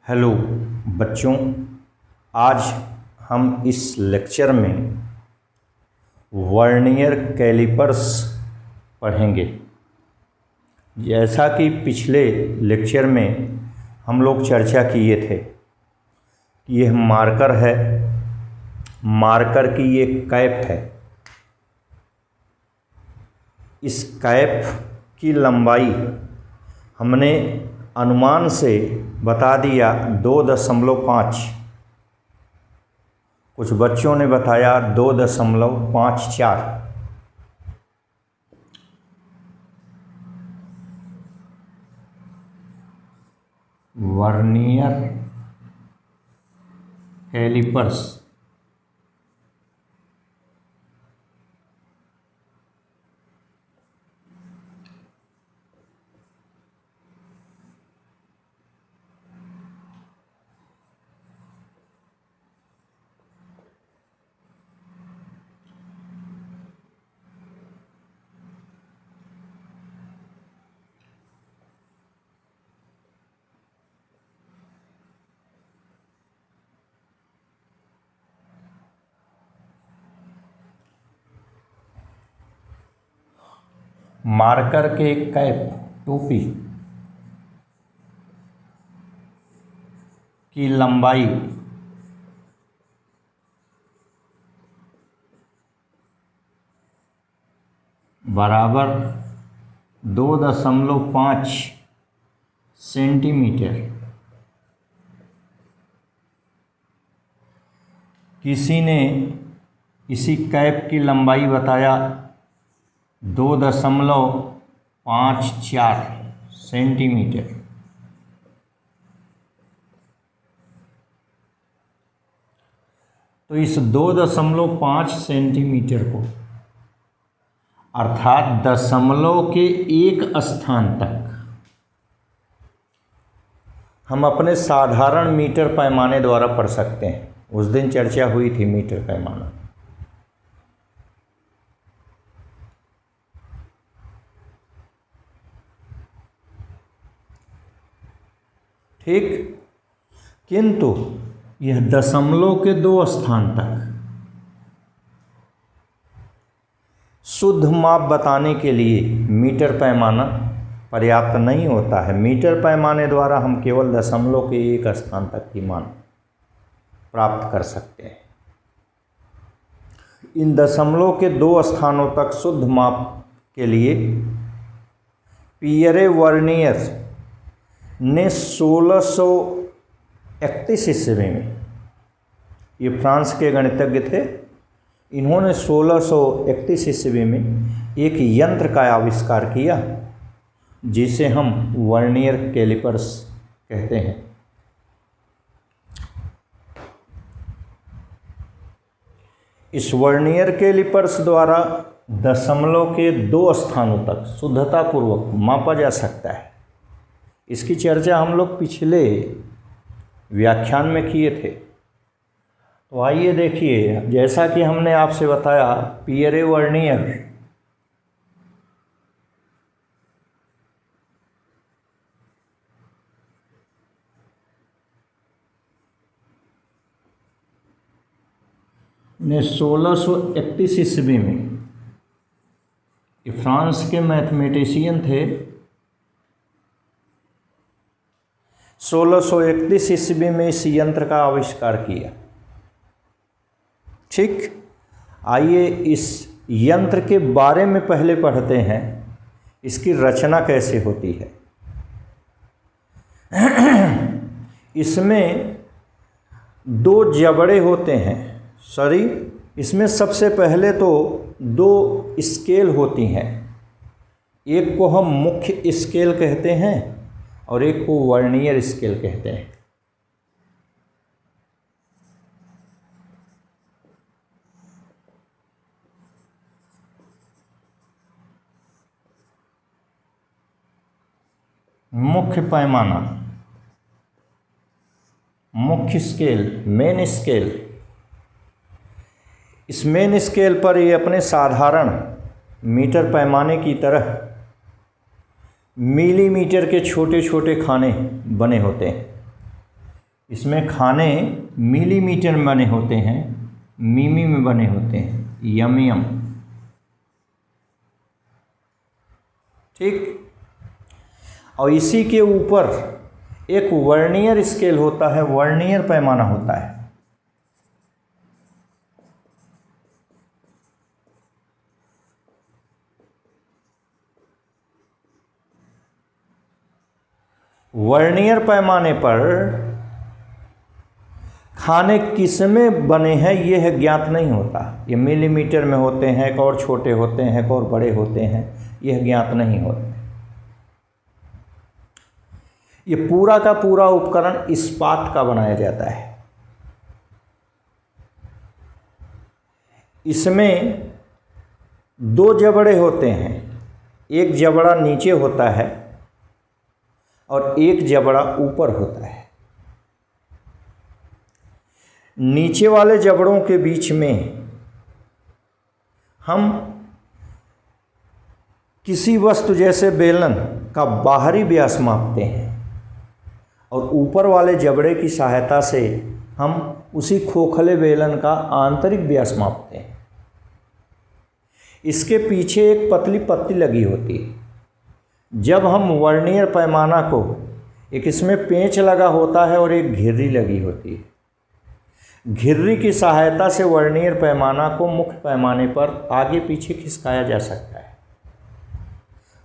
Hello बच्चों, आज हम इस लेक्चर में वर्नियर कैलिपर्स पढ़ेंगे। जैसा कि पिछले लेक्चर में हम लोग चर्चा किए थे कि यह मार्कर है, मार्कर की ये कैप है। इस कैप की लंबाई हमने अनुमान से बता दिया 2.5। कुछ बच्चों ने बताया 2.54। वर्नियर कैलिपर्स मार्कर के कैप टोपी की लंबाई बराबर 2.5 सेंटीमीटर। किसी ने इसी कैप की लंबाई बताया 2.54 सेंटीमीटर। तो इस 2.5 सेंटीमीटर को अर्थात दशमलव के एक स्थान तक हम अपने साधारण मीटर पैमाने द्वारा पढ़ सकते हैं। उस दिन चर्चा हुई थी मीटर पैमाना। ठीक, किंतु यह दशमलव के 2 स्थान तक शुद्ध माप बताने के लिए मीटर पैमाना पर्याप्त नहीं होता है। मीटर पैमाने द्वारा हम केवल दशमलव के 1 स्थान तक की मान प्राप्त कर सकते हैं। इन दशमलव के 2 स्थानों तक शुद्ध माप के लिए पियरे वर्नियर ने 1631 ईस्वी में, ये फ्रांस के गणितज्ञ थे, इन्होंने 1631 ईस्वी में एक यंत्र का आविष्कार किया जिसे हम वर्नियर कैलिपर्स कहते हैं। इस वर्नियर कैलिपर्स द्वारा दशमलव के 2 स्थानों तक शुद्धतापूर्वक मापा जा सकता है। इसकी चर्चा हम लोग पिछले व्याख्यान में किए थे। तो आइए देखिए, जैसा कि हमने आपसे बताया, पियरे वर्नियर ने 1631 ईस्वी में, ये फ्रांस के मैथमेटिशियन थे, 1631 ईस्वी में इस यंत्र का आविष्कार किया। ठीक, आइए इस यंत्र के बारे में पहले पढ़ते हैं, इसकी रचना कैसे होती है। इसमें 2 जबड़े होते हैं। इसमें सबसे पहले तो 2 स्केल होती हैं। एक को हम मुख्य स्केल कहते हैं और एक को वर्नियर स्केल कहते हैं। मुख्य पैमाना, मुख्य स्केल, मेन स्केल। इस मेन स्केल पर ये अपने साधारण मीटर पैमाने की तरह मिलीमीटर के छोटे छोटे खाने बने होते हैं। इसमें खाने मिलीमीटर में बने होते हैं, मिमी में बने होते हैं, यम। ठीक। और इसी के ऊपर एक वर्नियर स्केल होता है, वर्नियर पैमाना होता है। वर्नियर पैमाने पर खाने किसमें बने हैं यह ज्ञात नहीं होता। ये मिलीमीटर में होते हैं, एक और छोटे होते हैं, एक और बड़े होते हैं, यह ज्ञात नहीं होते। ये पूरा का पूरा उपकरण इस्पात का बनाया जाता है। इसमें दो जबड़े होते हैं, एक जबड़ा नीचे होता है और एक जबड़ा ऊपर होता है। नीचे वाले जबड़ों के बीच में हम किसी वस्तु जैसे बेलन का बाहरी व्यास मापते हैं और ऊपर वाले जबड़े की सहायता से हम उसी खोखले बेलन का आंतरिक व्यास मापते हैं। इसके पीछे एक पतली पत्ती लगी होती है। जब हम वर्नियर पैमाना को, एक इसमें पेंच लगा होता है और एक घिर्री लगी होती है। घिर्री की सहायता से वर्नियर पैमाना को मुख्य पैमाने पर आगे पीछे खिसकाया जा सकता है।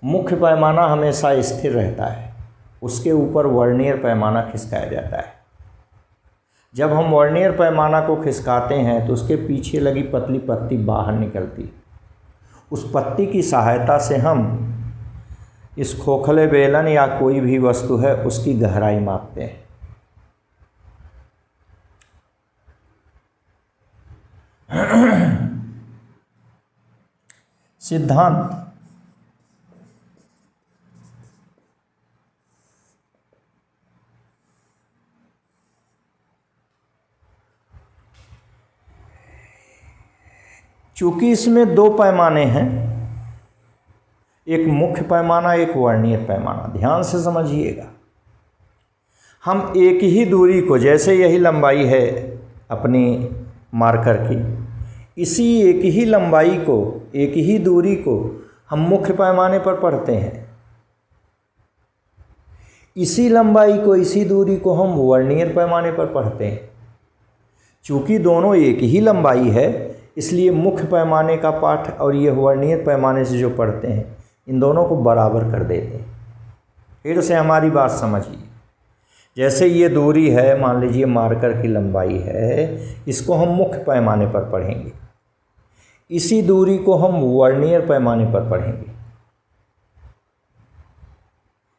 मुख्य पैमाना हमेशा स्थिर रहता है, उसके ऊपर वर्नियर पैमाना खिसकाया जाता है। जब हम वर्नियर पैमाना को खिसकाते हैं तो उसके पीछे लगी पतली पत्ती बाहर निकलती है। उस पत्ती की सहायता से हम इस खोखले बेलन या कोई भी वस्तु है उसकी गहराई मापते हैं। सिद्धांत। चूंकि इसमें दो पैमाने हैं, एक मुख्य पैमाना, एक वर्नियर पैमाना, ध्यान से समझिएगा। हम एक ही दूरी को, जैसे यही लंबाई है अपनी मार्कर की, इसी एक ही लंबाई को, एक ही दूरी को हम मुख्य पैमाने पर पढ़ते हैं। इसी लंबाई को, इसी दूरी को हम वर्नियर पैमाने पर पढ़ते हैं। चूँकि दोनों एक ही लंबाई है, इसलिए मुख्य पैमाने का पाठ और ये वर्नियर पैमाने से जो पढ़ते हैं, इन दोनों को बराबर कर देते हैं। फिर से हमारी बात समझिए। जैसे ये दूरी है, मान लीजिए मार्कर की लंबाई है, इसको हम मुख्य पैमाने पर पढ़ेंगे, इसी दूरी को हम वर्नियर पैमाने पर पढ़ेंगे।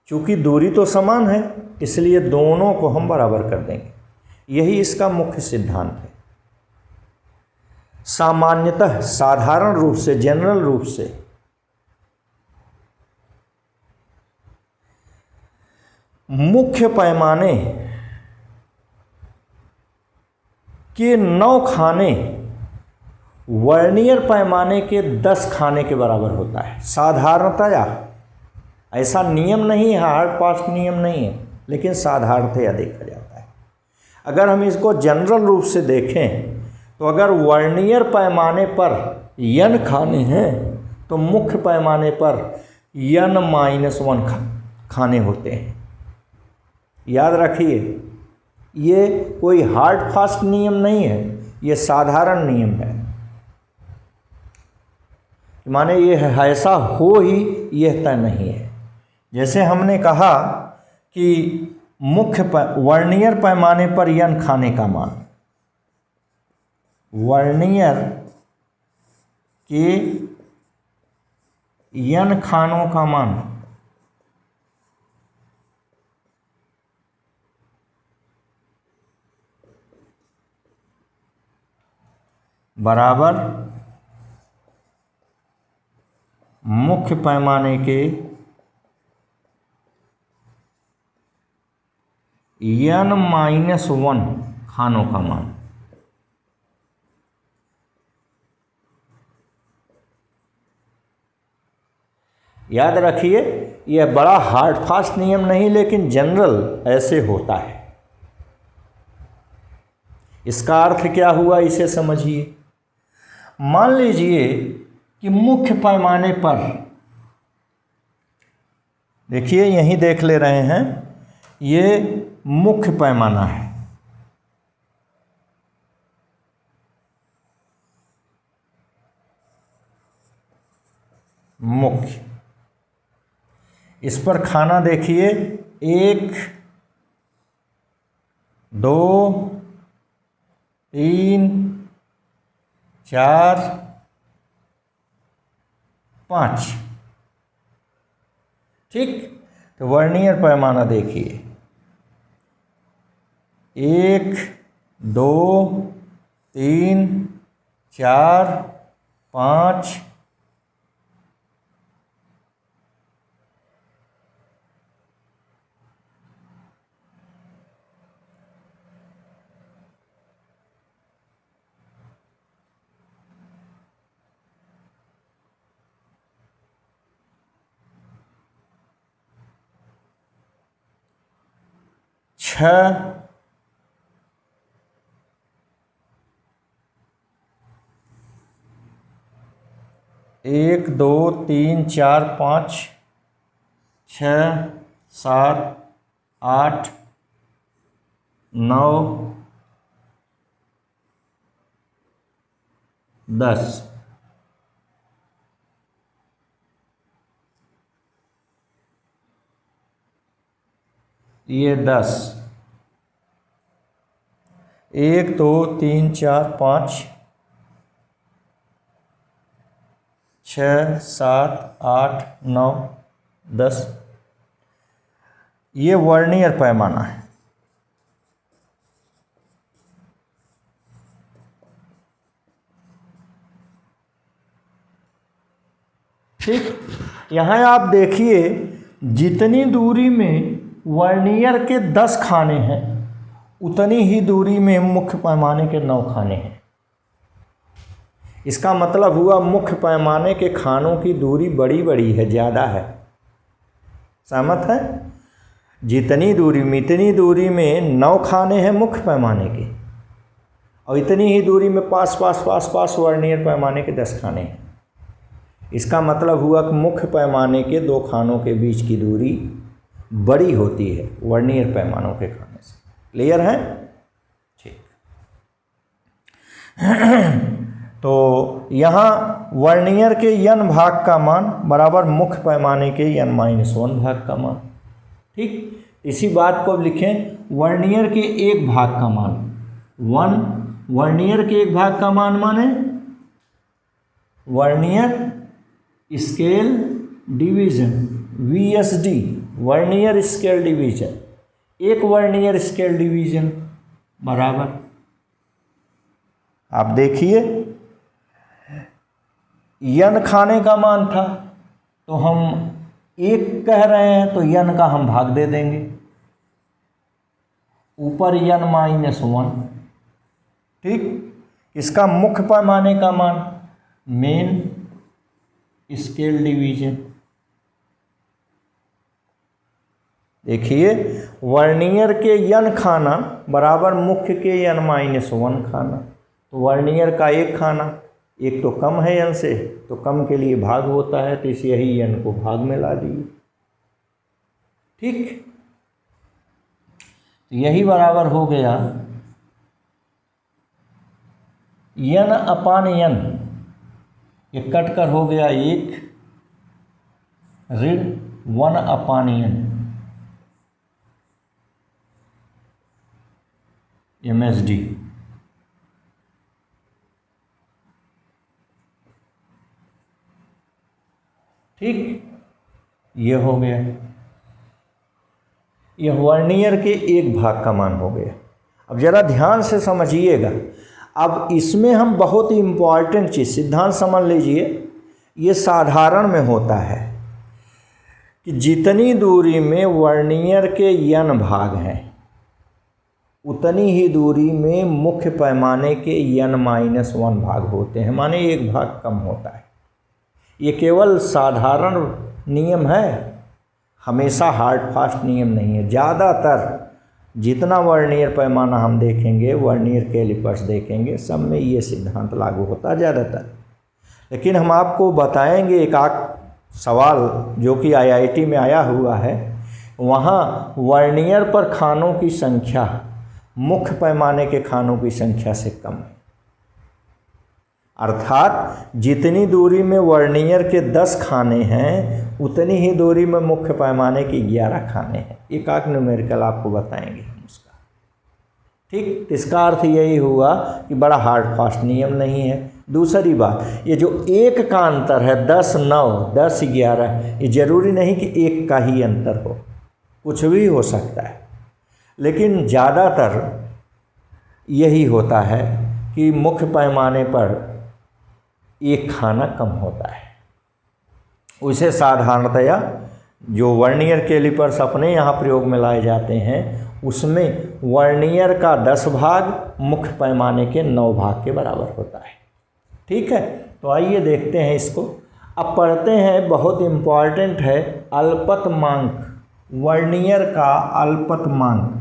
चूँकि दूरी तो समान है, इसलिए दोनों को हम बराबर कर देंगे। यही इसका मुख्य सिद्धांत है। सामान्यतः, साधारण रूप से, जनरल रूप से मुख्य पैमाने के 9 खाने वर्नियर पैमाने के 10 खाने के बराबर होता है। साधारणतया, ऐसा नियम नहीं है, हार्ड फास्ट नियम नहीं है, लेकिन साधारणतया देखा जाता है। अगर हम इसको जनरल रूप से देखें तो अगर वर्नियर पैमाने पर n खाने हैं तो मुख्य पैमाने पर n-1 खाने होते हैं। याद रखिए, ये कोई हार्ड फास्ट नियम नहीं है, ये साधारण नियम है। माने ये ऐसा हो ही यह तय नहीं है। जैसे हमने कहा कि वर्नियर पैमाने पर n खाने का मान, वर्नियर के n खानों का मान बराबर मुख्य पैमाने के n-1 खानों का मान। याद रखिए, यह बड़ा हार्ड फास्ट नियम नहीं, लेकिन जनरल ऐसे होता है। इसका अर्थ क्या हुआ, इसे समझिए। मान लीजिए कि मुख्य पैमाने पर, देखिए यहीं देख ले रहे हैं, ये मुख्य पैमाना है। मुख्य, इस पर खाना देखिए 1 2 3 4 5, ठीक। तो वर्नियर पैमाना देखिए 1 2 3 4 5, छः, 1 2 3 4 5 6 7 8 9 10, ये 10, 1 2 3 4 5 6 7 8 9 10, ये वर्नियर पैमाना है। ठीक, यहाँ आप देखिए जितनी दूरी में वर्नियर के 10 खाने हैं उतनी ही दूरी में मुख्य पैमाने के 9 खाने हैं। इसका मतलब हुआ मुख्य पैमाने के खानों की दूरी बड़ी बड़ी है, ज़्यादा है। सहमत है? जितनी दूरी में, इतनी दूरी में 9 खाने हैं मुख्य पैमाने के, और इतनी ही दूरी में पास पास पास पास वर्नियर पैमाने के 10 खाने हैं। इसका मतलब हुआ कि मुख्य पैमाने के 2 खानों के बीच की दूरी बड़ी होती है वर्नियर पैमानों के खाने से। क्लियर है? ठीक। तो यहाँ वर्नियर के n भाग का मान बराबर मुख्य पैमाने के n-1 भाग का मान। ठीक, इसी बात को अब लिखें वर्नियर के 1 भाग का मान 1, वर्नियर के 1 भाग का मान माने vernier scale division, VSD, vernier scale division. 1 vernier scale division बराबर, आप देखिए n खाने का मान था तो हम 1 कह रहे हैं तो n का हम भाग दे देंगे, ऊपर n-1। ठीक, इसका मुख्य पैमाने का मान मेन स्केल डिवीजन। देखिए वर्नियर के n खाना बराबर मुख्य के n-1 खाना, तो वर्नियर का 1 खाना, 1 तो कम है n से, तो कम के लिए भाग होता है, तो इस यही n को भाग में ला दिए। ठीक, तो यही बराबर हो गया n/n, ये कट कर हो गया 1 ऋण 1/n MSD। ठीक, ये हो गया, यह वर्नियर के 1 भाग का मान हो गया। अब ज़रा ध्यान से समझिएगा, अब इसमें हम बहुत ही इम्पॉर्टेंट चीज़ सिद्धांत समझ लीजिए। ये साधारण में होता है कि जितनी दूरी में वर्नियर के n भाग हैं उतनी ही दूरी में मुख्य पैमाने के n-1 भाग होते हैं, माने 1 भाग कम होता है। ये केवल साधारण नियम है, हमेशा हार्ड फास्ट नियम नहीं है। ज़्यादातर जितना वर्नियर पैमाना हम देखेंगे, वर्नियर कैलिपर्स देखेंगे, सब में ये सिद्धांत लागू होता ज़्यादातर। लेकिन हम आपको बताएंगे एक आध सवाल जो कि आईआईटी में आया हुआ है, वहाँ वर्नियर पर खानों की संख्या मुख्य पैमाने के खानों की संख्या से कम है। अर्थात जितनी दूरी में वर्नियर के 10 खाने हैं उतनी ही दूरी में मुख्य पैमाने की 11 खाने हैं। एक आध न्यूमेरिकल आपको बताएंगे हम उसका। ठीक, इसका अर्थ यही हुआ कि बड़ा हार्ड फास्ट नियम नहीं है। दूसरी बात, ये जो एक का अंतर है 10 9 10 11, ये जरूरी नहीं कि एक का ही अंतर हो, कुछ भी हो सकता है। लेकिन ज़्यादातर यही होता है कि मुख्य पैमाने पर एक खाना कम होता है। उसे साधारणतया जो वर्नियर कैलिपर्स अपने यहाँ प्रयोग में लाए जाते हैं उसमें वर्नियर का 10 भाग मुख्य पैमाने के 9 भाग के बराबर होता है। ठीक है, तो आइए देखते हैं इसको। अब पढ़ते हैं, बहुत इम्पॉर्टेंट है, अल्पतमांक, वर्नियर का अल्पतमांक।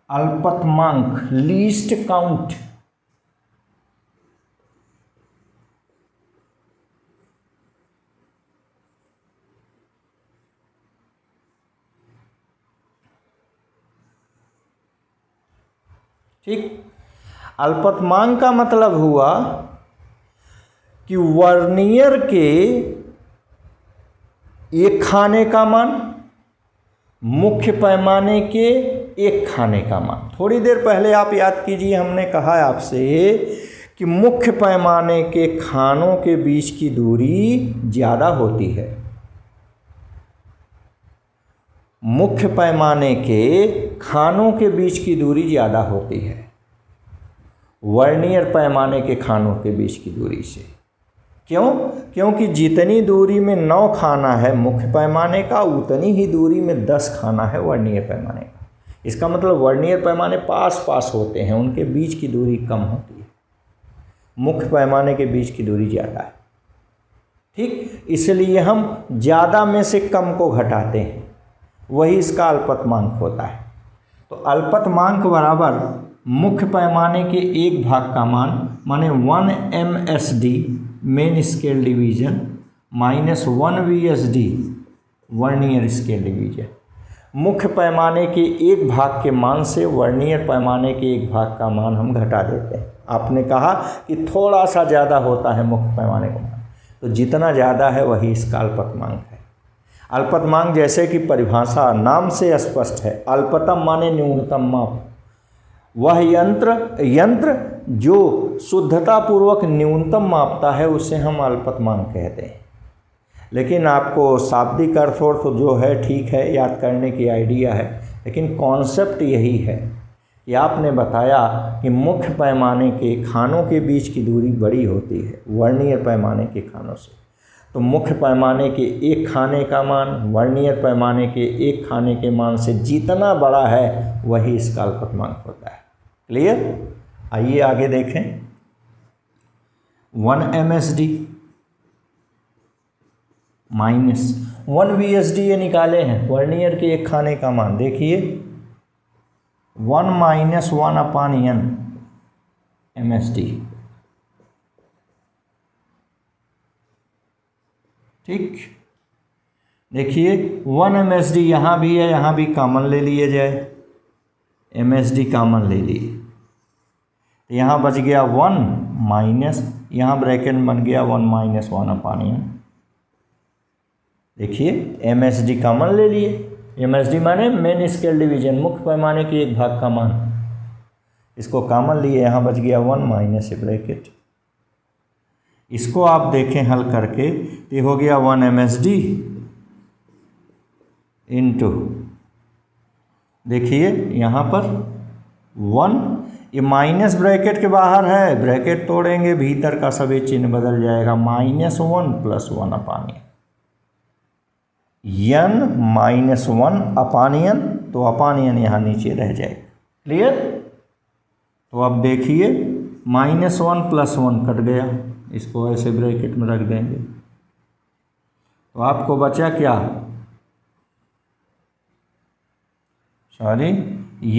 अल्पतमांक, लीस्ट काउंट। ठीक, अल्पतमांक का मतलब हुआ कि वर्नियर के एक खाने का मान, मुख्य पैमाने के एक खाने का मान। थोड़ी देर पहले आप याद कीजिए, हमने कहा है आपसे कि मुख्य पैमाने के खानों के बीच की दूरी ज़्यादा होती है। मुख्य पैमाने के खानों के बीच की दूरी ज़्यादा होती है वर्नियर पैमाने के खानों के बीच की दूरी से। क्यों? क्योंकि जितनी दूरी में 9 खाना है मुख्य पैमाने का, उतनी ही दूरी में 10 खाना है वर्नियर पैमाने का। इसका मतलब वर्नियर पैमाने पास पास होते हैं, उनके बीच की दूरी कम होती है, मुख्य पैमाने के बीच की दूरी ज़्यादा है। ठीक, इसलिए हम ज़्यादा में से कम को घटाते हैं, वही इसका अल्पतमांक होता है। तो अल्पतमांक बराबर मुख्य पैमाने के एक भाग का मान, माने 1 MSD main scale division minus 1 VSD vernier scale division. मुख्य पैमाने के एक भाग के मान से वर्नियर पैमाने के एक भाग का मान हम घटा देते हैं। आपने कहा कि थोड़ा सा ज़्यादा होता है मुख्य पैमाने का मान, तो जितना ज़्यादा है वही इसका अल्पतमांक है। अल्पतमांक जैसे कि परिभाषा नाम से स्पष्ट है, अल्पतम माने न्यूनतम माप। वह यंत्र जो शुद्धतापूर्वक न्यूनतम मापता है उसे हम अल्पतमांक कहते हैं। लेकिन आपको शाब्दिक अर्थ तो जो है ठीक है, याद करने की आइडिया है, लेकिन कॉन्सेप्ट यही है कि आपने बताया कि मुख्य पैमाने के खानों के बीच की दूरी बड़ी होती है वर्नियर पैमाने के खानों से। तो मुख्य पैमाने के एक खाने का मान वर्नियर पैमाने के एक खाने के मान से जितना बड़ा है वही इसका अल्पतमांक होता है। क्लियर? आइए आगे देखें। 1 MSD माइनस 1 VSD ये निकाले हैं वर्नियर के एक खाने का मान। देखिए 1 - 1/n MSD। ठीक, देखिए 1 MSD यहाँ भी है, यहाँ भी कॉमन ले लिए जाए, MSD कॉमन ले लिए, तो यहाँ बच गया 1 माइनस, यहाँ ब्रैकेट बन गया 1 - 1/n। देखिए MSD कॉमन ले लिए, MSD माने मेन स्केल डिवीजन, मुख्य पैमाने के एक भाग का मान, इसको कॉमन लिए, यहाँ बच गया 1 माइनस ब्रैकेट। इसको आप देखें हल करके तो ये हो गया 1 MSD इंटू, देखिए यहाँ पर 1, ये माइनस ब्रैकेट के बाहर है, ब्रैकेट तोड़ेंगे भीतर का सभी चिन्ह बदल जाएगा, -1 + 1 अपान n -1 अपान n, तो अपान n यहाँ नीचे रह जाएगा। क्लियर? तो अब देखिए -1 + 1 कट गया, इसको ऐसे ब्रैकेट में रख देंगे, तो आपको बचा क्या, सॉरी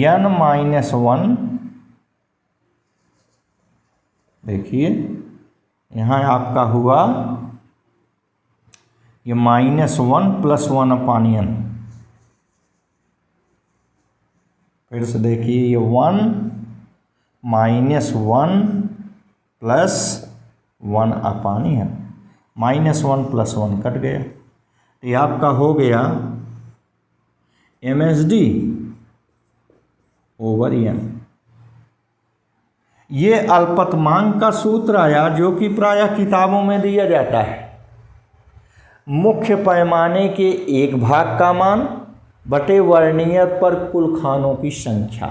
n -1, देखिए यहाँ आपका हुआ ये -1 + 1 अपान n, फिर से देखिए ये 1 -1 + 1 अपान n, -1 + 1 कट गया, ये आपका हो गया MSD ओवर n। ये अल्पतमांक का सूत्र आया जो कि प्रायः किताबों में दिया जाता है, मुख्य पैमाने के 1 भाग का मान बटे वर्नियर पर कुल खानों की संख्या।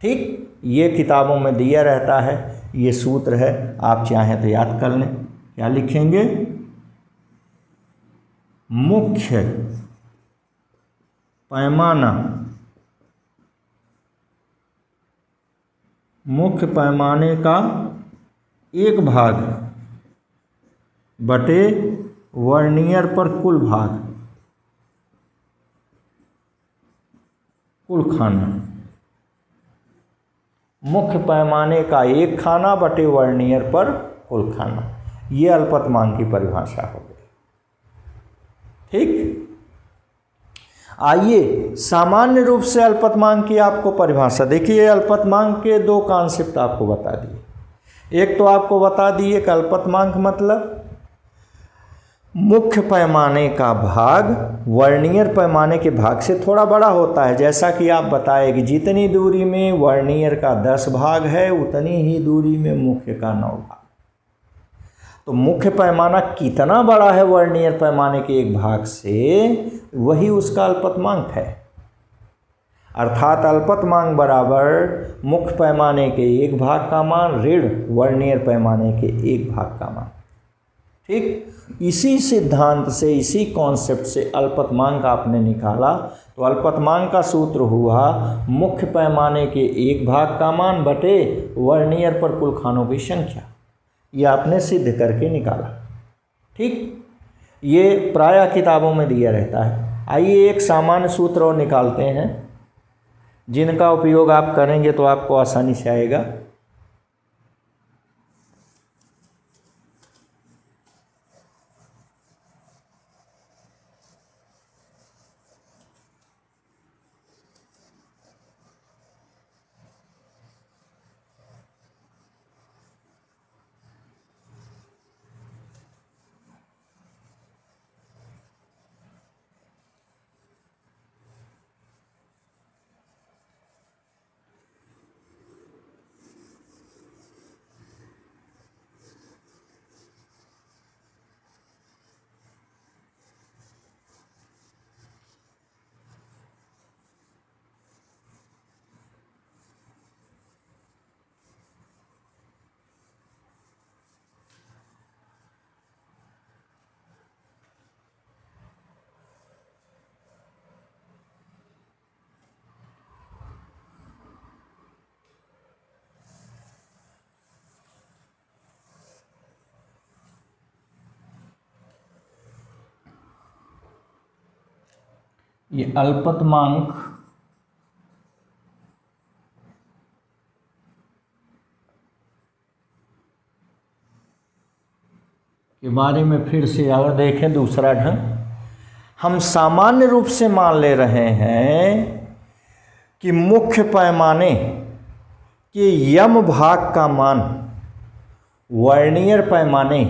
ठीक, ये किताबों में दिया रहता है, ये सूत्र है, आप चाहें तो याद कर लें। क्या लिखेंगे, मुख्य पैमाना, मुख्य पैमाने का 1 भाग बटे वर्नियर पर कुल भाग, कुल खाना, मुख्य पैमाने का 1 खाना बटे वर्नियर पर कुल खाना, ये अल्पतमांक की परिभाषा हो गई। ठीक, आइए सामान्य रूप से अल्पतमांक की आपको परिभाषा देखिए। अल्पतमांक के 2 कॉन्सेप्ट आपको बता दिए। एक तो आपको बता दिए कि अल्पतमांक मतलब मुख्य पैमाने का भाग वर्नियर पैमाने के भाग से थोड़ा बड़ा होता है। जैसा कि आप बताए कि जितनी दूरी में वर्नियर का 10 भाग है उतनी ही दूरी में मुख्य का 9 भाग। तो मुख्य पैमाना कितना बड़ा है वर्नियर पैमाने के 1 भाग से, वही उसका अल्पतमांक है। अर्थात अल्पतमांक बराबर मुख्य पैमाने के 1 भाग का मान ऋण वर्नियर पैमाने के 1 भाग का मान। ठीक, इसी सिद्धांत से, इसी कॉन्सेप्ट से अल्पतमांक आपने निकाला। तो अल्पतमांक का सूत्र हुआ मुख्य पैमाने के 1 भाग का मान बटे वर्नियर पर कुल खानों की संख्या। ये आपने सिद्ध करके निकाला। ठीक, ये प्रायः किताबों में दिया रहता है। आइए एक सामान्य सूत्र और निकालते हैं, जिनका उपयोग आप करेंगे तो आपको आसानी से आएगा। ये अल्पतमांक के बारे में फिर से अगर देखें दूसरा ढंग, हम सामान्य रूप से मान ले रहे हैं कि मुख्य पैमाने के यम भाग का मान वर्नियर पैमाने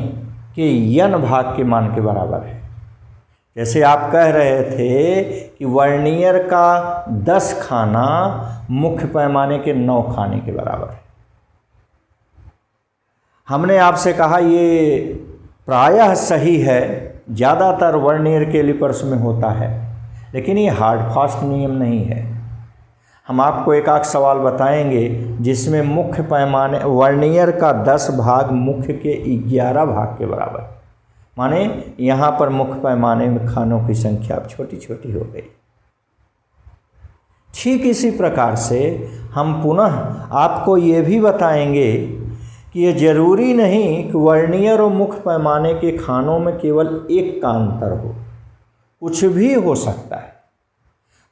के यन भाग के मान के बराबर है। जैसे आप कह रहे थे कि वर्नियर का 10 खाना मुख्य पैमाने के 9 खाने के बराबर है। हमने आपसे कहा ये प्रायः सही है, ज़्यादातर वर्नियर कैलिपर्स में होता है, लेकिन ये हार्ड फास्ट नियम नहीं है। हम आपको एक आध सवाल बताएंगे जिसमें मुख्य पैमाने वर्नियर का 10 भाग मुख्य के 11 भाग के बराबर, माने यहाँ पर मुख्य पैमाने में खानों की संख्या अब छोटी छोटी हो गई। ठीक इसी प्रकार से हम पुनः आपको ये भी बताएंगे कि ये जरूरी नहीं कि वर्नियर और मुख्य पैमाने के खानों में केवल एक का अंतर हो, कुछ भी हो सकता है।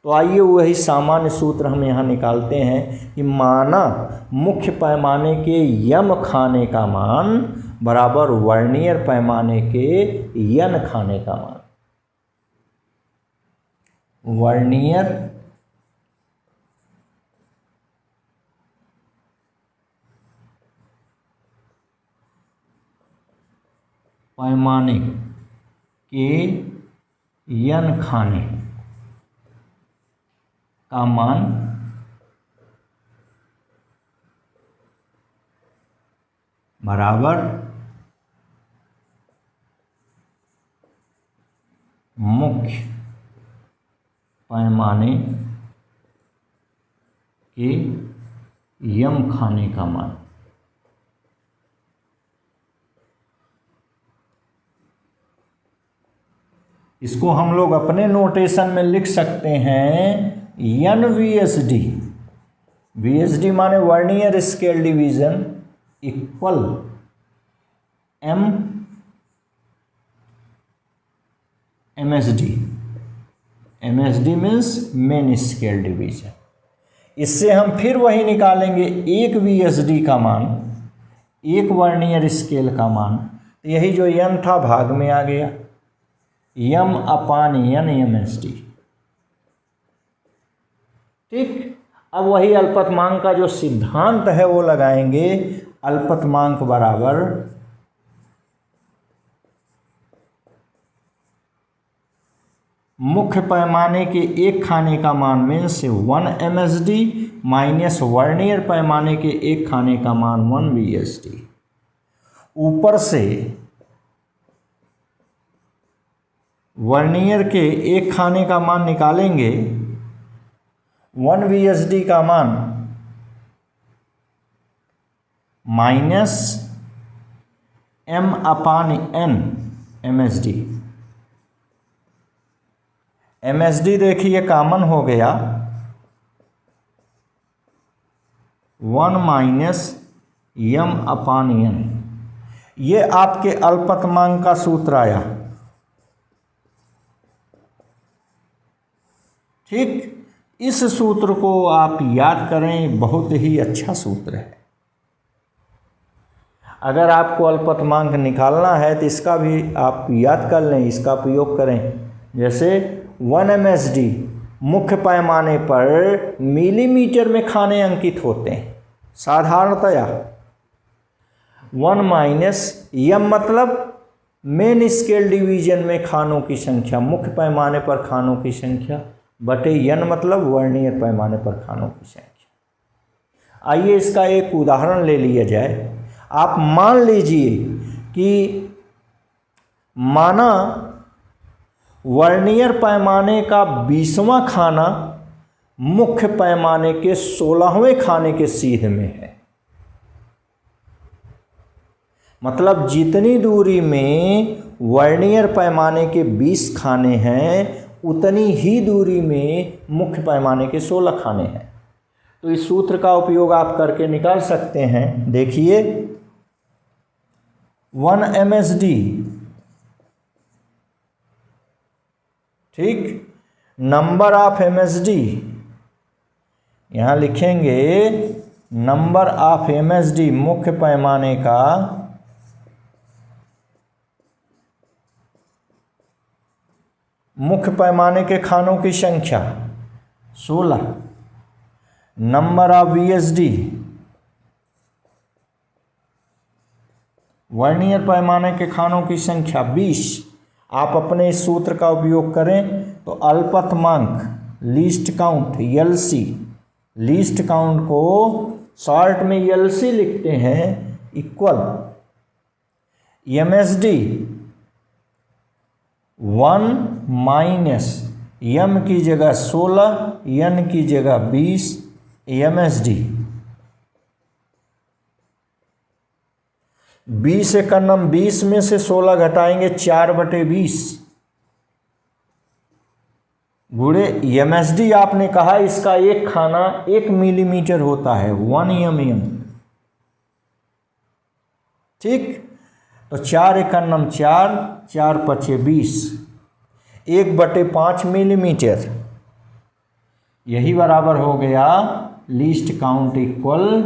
तो आइए वही सामान्य सूत्र हम यहाँ निकालते हैं कि माना मुख्य पैमाने के यम खाने का मान बराबर वर्नियर पैमाने के यन खाने का मान। वर्नियर पैमाने के यन खाने का मान बराबर मुख्य पैमाने के यम खाने का मान। इसको हम लोग अपने नोटेशन में लिख सकते हैं एन वीएसडी। वीएसडी माने vernier scale division equal M MSD. MSD means main scale division. इससे हम फिर वही निकालेंगे एक वीएसडी का मान, एक वर्नियर स्केल का मान। तो यही जो एन था भाग में आ गया, यम अपान एन एमएसडी। ठीक, अब वही अल्पतमांक का जो सिद्धांत है वो लगाएंगे। अल्पतमांक बराबर मुख्य पैमाने के एक खाने का मान मीन्स 1 एमएसडी माइनस वर्नियर पैमाने के एक खाने का मान 1 वीएसडी। ऊपर से वर्नियर के एक खाने का मान निकालेंगे, 1 वीएसडी का मान माइनस एम अपान एन एमएसडी। एमएसडी देखिए कॉमन हो गया, 1 माइनस एम अपान एन। ये आपके अल्पतमांक का सूत्र आया। ठीक, इस सूत्र को आप याद करें, बहुत ही अच्छा सूत्र है। अगर आपको अल्पतमांक निकालना है तो इसका भी आप याद कर लें, इसका प्रयोग करें। जैसे 1 एमएसडी मुख्य पैमाने पर मिलीमीटर में खाने अंकित होते हैं साधारणतया। 1 माइनस एम मतलब मेन स्केल डिवीजन में खानों की संख्या, मुख्य पैमाने पर खानों की संख्या, बटे एन मतलब वर्नियर पैमाने पर खानों की संख्या। आइए इसका एक उदाहरण ले लिया जाए। आप मान लीजिए कि माना वर्नियर पैमाने का 20वां खाना मुख्य पैमाने के 16वें खाने के सीध में है। मतलब जितनी दूरी में वर्नियर पैमाने के 20 खाने हैं उतनी ही दूरी में मुख्य पैमाने के 16 खाने हैं। तो इस सूत्र का उपयोग आप करके निकाल सकते हैं। देखिए 1 एमएसडी, ठीक, नंबर ऑफ एमएसडी, यहाँ लिखेंगे नंबर ऑफ एमएसडी मुख्य पैमाने का मुख्य पैमाने के खानों की संख्या 16, नंबर ऑफ वीएसडी वर्नियर पैमाने के खानों की संख्या 20। आप अपने इस सूत्र का उपयोग करें तो अल्पतमांक least count LC, least count को शॉर्ट में एलसी लिखते हैं, इक्वल MSD 1 माइनस m की जगह 16, n की जगह 20, MSD 20 एकन्नम 20 में से 16 घटाएंगे 4/20 गुणे MSD आपने कहा इसका एक खाना 1 मिलीमीटर होता है 1 mm। ठीक, तो 4 एकन्नम 4, 4×5 20, 1/5 मिलीमीटर, यही बराबर हो गया लीस्ट काउंट इक्वल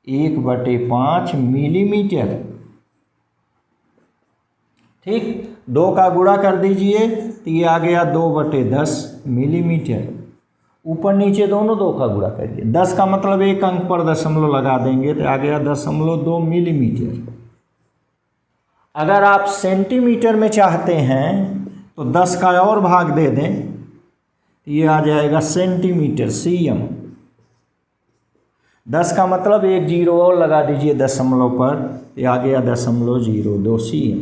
1/5 मिलीमीटर। ठीक, 2 का गुणा कर दीजिए तो ये आ गया 2/10 मिलीमीटर। ऊपर नीचे दोनों 2 का गुणा करिए, 10 का मतलब एक अंक पर दशमलव लगा देंगे तो आ गया 0.2 मिलीमीटर। अगर आप सेंटीमीटर में चाहते हैं तो 10 का और भाग दे दें तो ये आ जाएगा सेंटीमीटर cm। 10 का मतलब एक जीरो और लगा दीजिए दशमलव पर, ये आ गया 0.02 cm।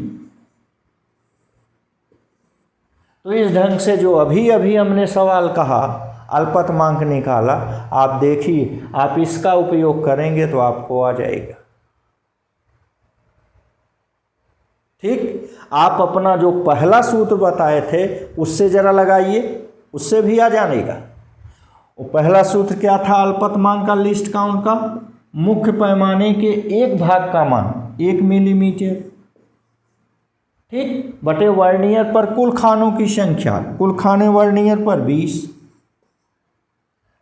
तो इस ढंग से जो अभी अभी हमने सवाल कहा, अल्पतमांक निकाला, आप देखिए आप इसका उपयोग करेंगे तो आपको आ जाएगा। ठीक, आप अपना जो पहला सूत्र बताए थे उससे जरा लगाइए, उससे भी आ जाएगा। वो पहला सूत्र क्या था अल्पतमांक का लिस्ट काउंट का? मुख्य पैमाने के एक भाग का मान 1 मिलीमीटर, ठीक, बटे वर्नियर पर कुल खानों की संख्या, कुल खाने वर्नियर पर 20,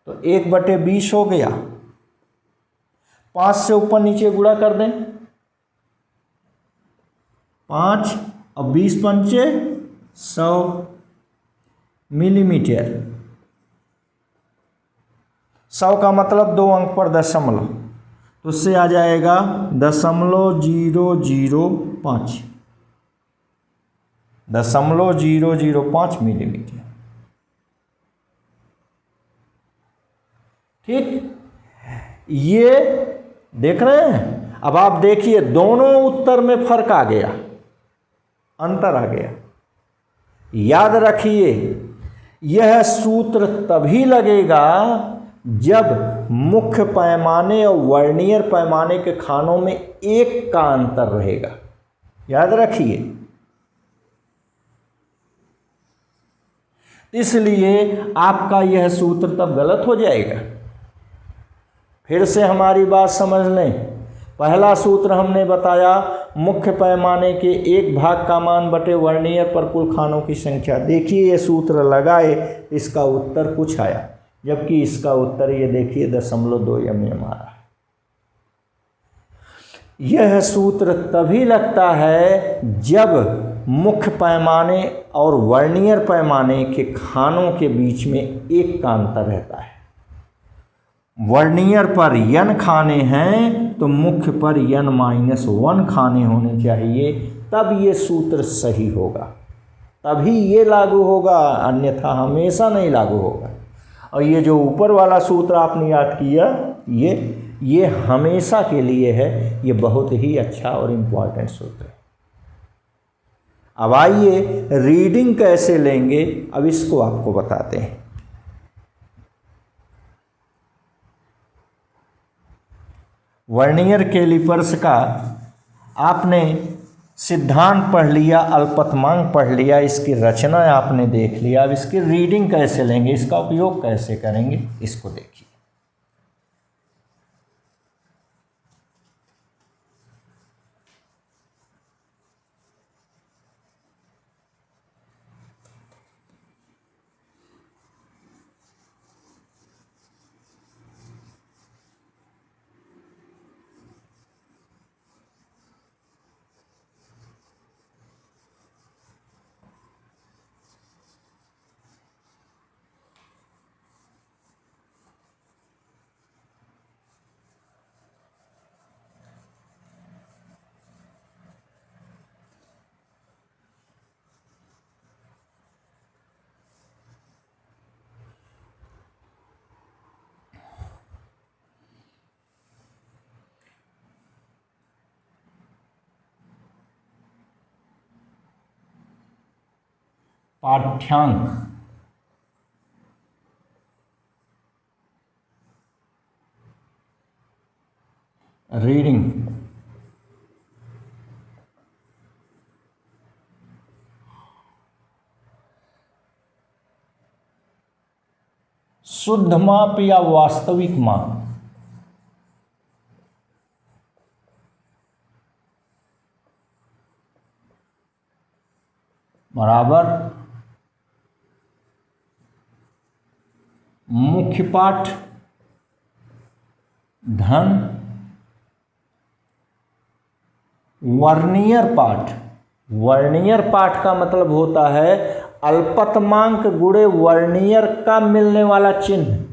तो 1/20 हो गया। 5 से ऊपर नीचे गुणा कर दें, 5 और 20 पंचे 100 मिलीमीटर। 100 का मतलब 2 अंक पर दशमलव, तो उससे आ जाएगा 0.005, 0.005 मिलीमीटर। ठीक, ये देख रहे हैं। अब आप देखिए दोनों उत्तर में फर्क आ गया, अंतर आ गया। याद रखिए यह सूत्र तभी लगेगा जब मुख्य पैमाने और वर्नियर पैमाने के खानों में 1 का अंतर रहेगा। याद रखिए, इसलिए आपका यह सूत्र तब गलत हो जाएगा। फिर से हमारी बात समझ लें। पहला सूत्र हमने बताया मुख्य पैमाने के एक भाग का मान बटे वर्नियर पर कुल खानों की संख्या। देखिए ये सूत्र लगाए, इसका उत्तर कुछ आया, जबकि इसका उत्तर ये देखिए 0.2 mm आ रहा है। यह सूत्र तभी लगता है जब मुख्य पैमाने और वर्नियर पैमाने के खानों के बीच में 1 का अंतर रहता है। वर्नियर पर n खाने हैं तो मुख्य पर n-1 खाने होने चाहिए, तब ये सूत्र सही होगा, तभी ये लागू होगा, अन्यथा हमेशा नहीं लागू होगा। और ये जो ऊपर वाला सूत्र आपने याद किया, ये हमेशा के लिए है, ये बहुत ही अच्छा और इम्पॉर्टेंट सूत्र है। अब आइए रीडिंग कैसे लेंगे, अब इसको आपको बताते हैं। वर्नियर कैलिपर्स का आपने सिद्धांत पढ़ लिया, अल्पतमांक पढ़ लिया, इसकी रचना आपने देख लिया। अब इसकी रीडिंग कैसे लेंगे, इसका उपयोग कैसे करेंगे, इसको देखिए। पाठ्यांक, रीडिंग, शुद्ध माप या वास्तविक माप, बराबर मुख्य पाठ धन वर्नियर पाठ। वर्नियर पाठ का मतलब होता है अल्पतमांक गुणे वर्नियर का मिलने वाला चिन्ह।